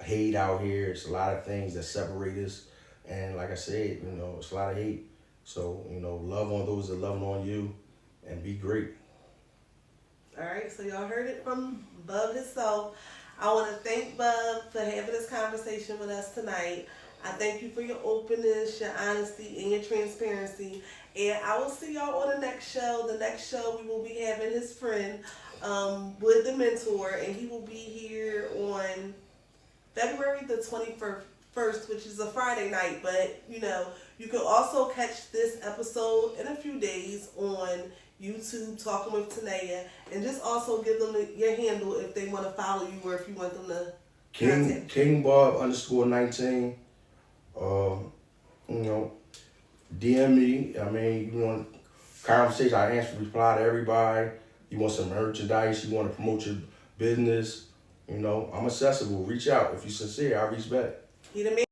hate out here. It's a lot of things that separate us. And like I said, it's a lot of hate. So, love on those that love on you and be great. All right, so y'all heard it from Bub himself. I want to thank Bub for having this conversation with us tonight. I thank you for your openness, your honesty, and your transparency. And I will see y'all on the next show. The next show we will be having his friend, Wood the Mentor, and he will be here on February the 21st, which is a Friday night. But, you can also catch this episode in a few days on YouTube, Talking with Tahnia, and just also give them your handle if they want to follow you or if you want them to King Bub _19. DM me. I mean, you want conversation, I answer, reply to everybody. You want some merchandise, you want to promote your business, I'm accessible. Reach out. If you're sincere, I'll reach back. He the man.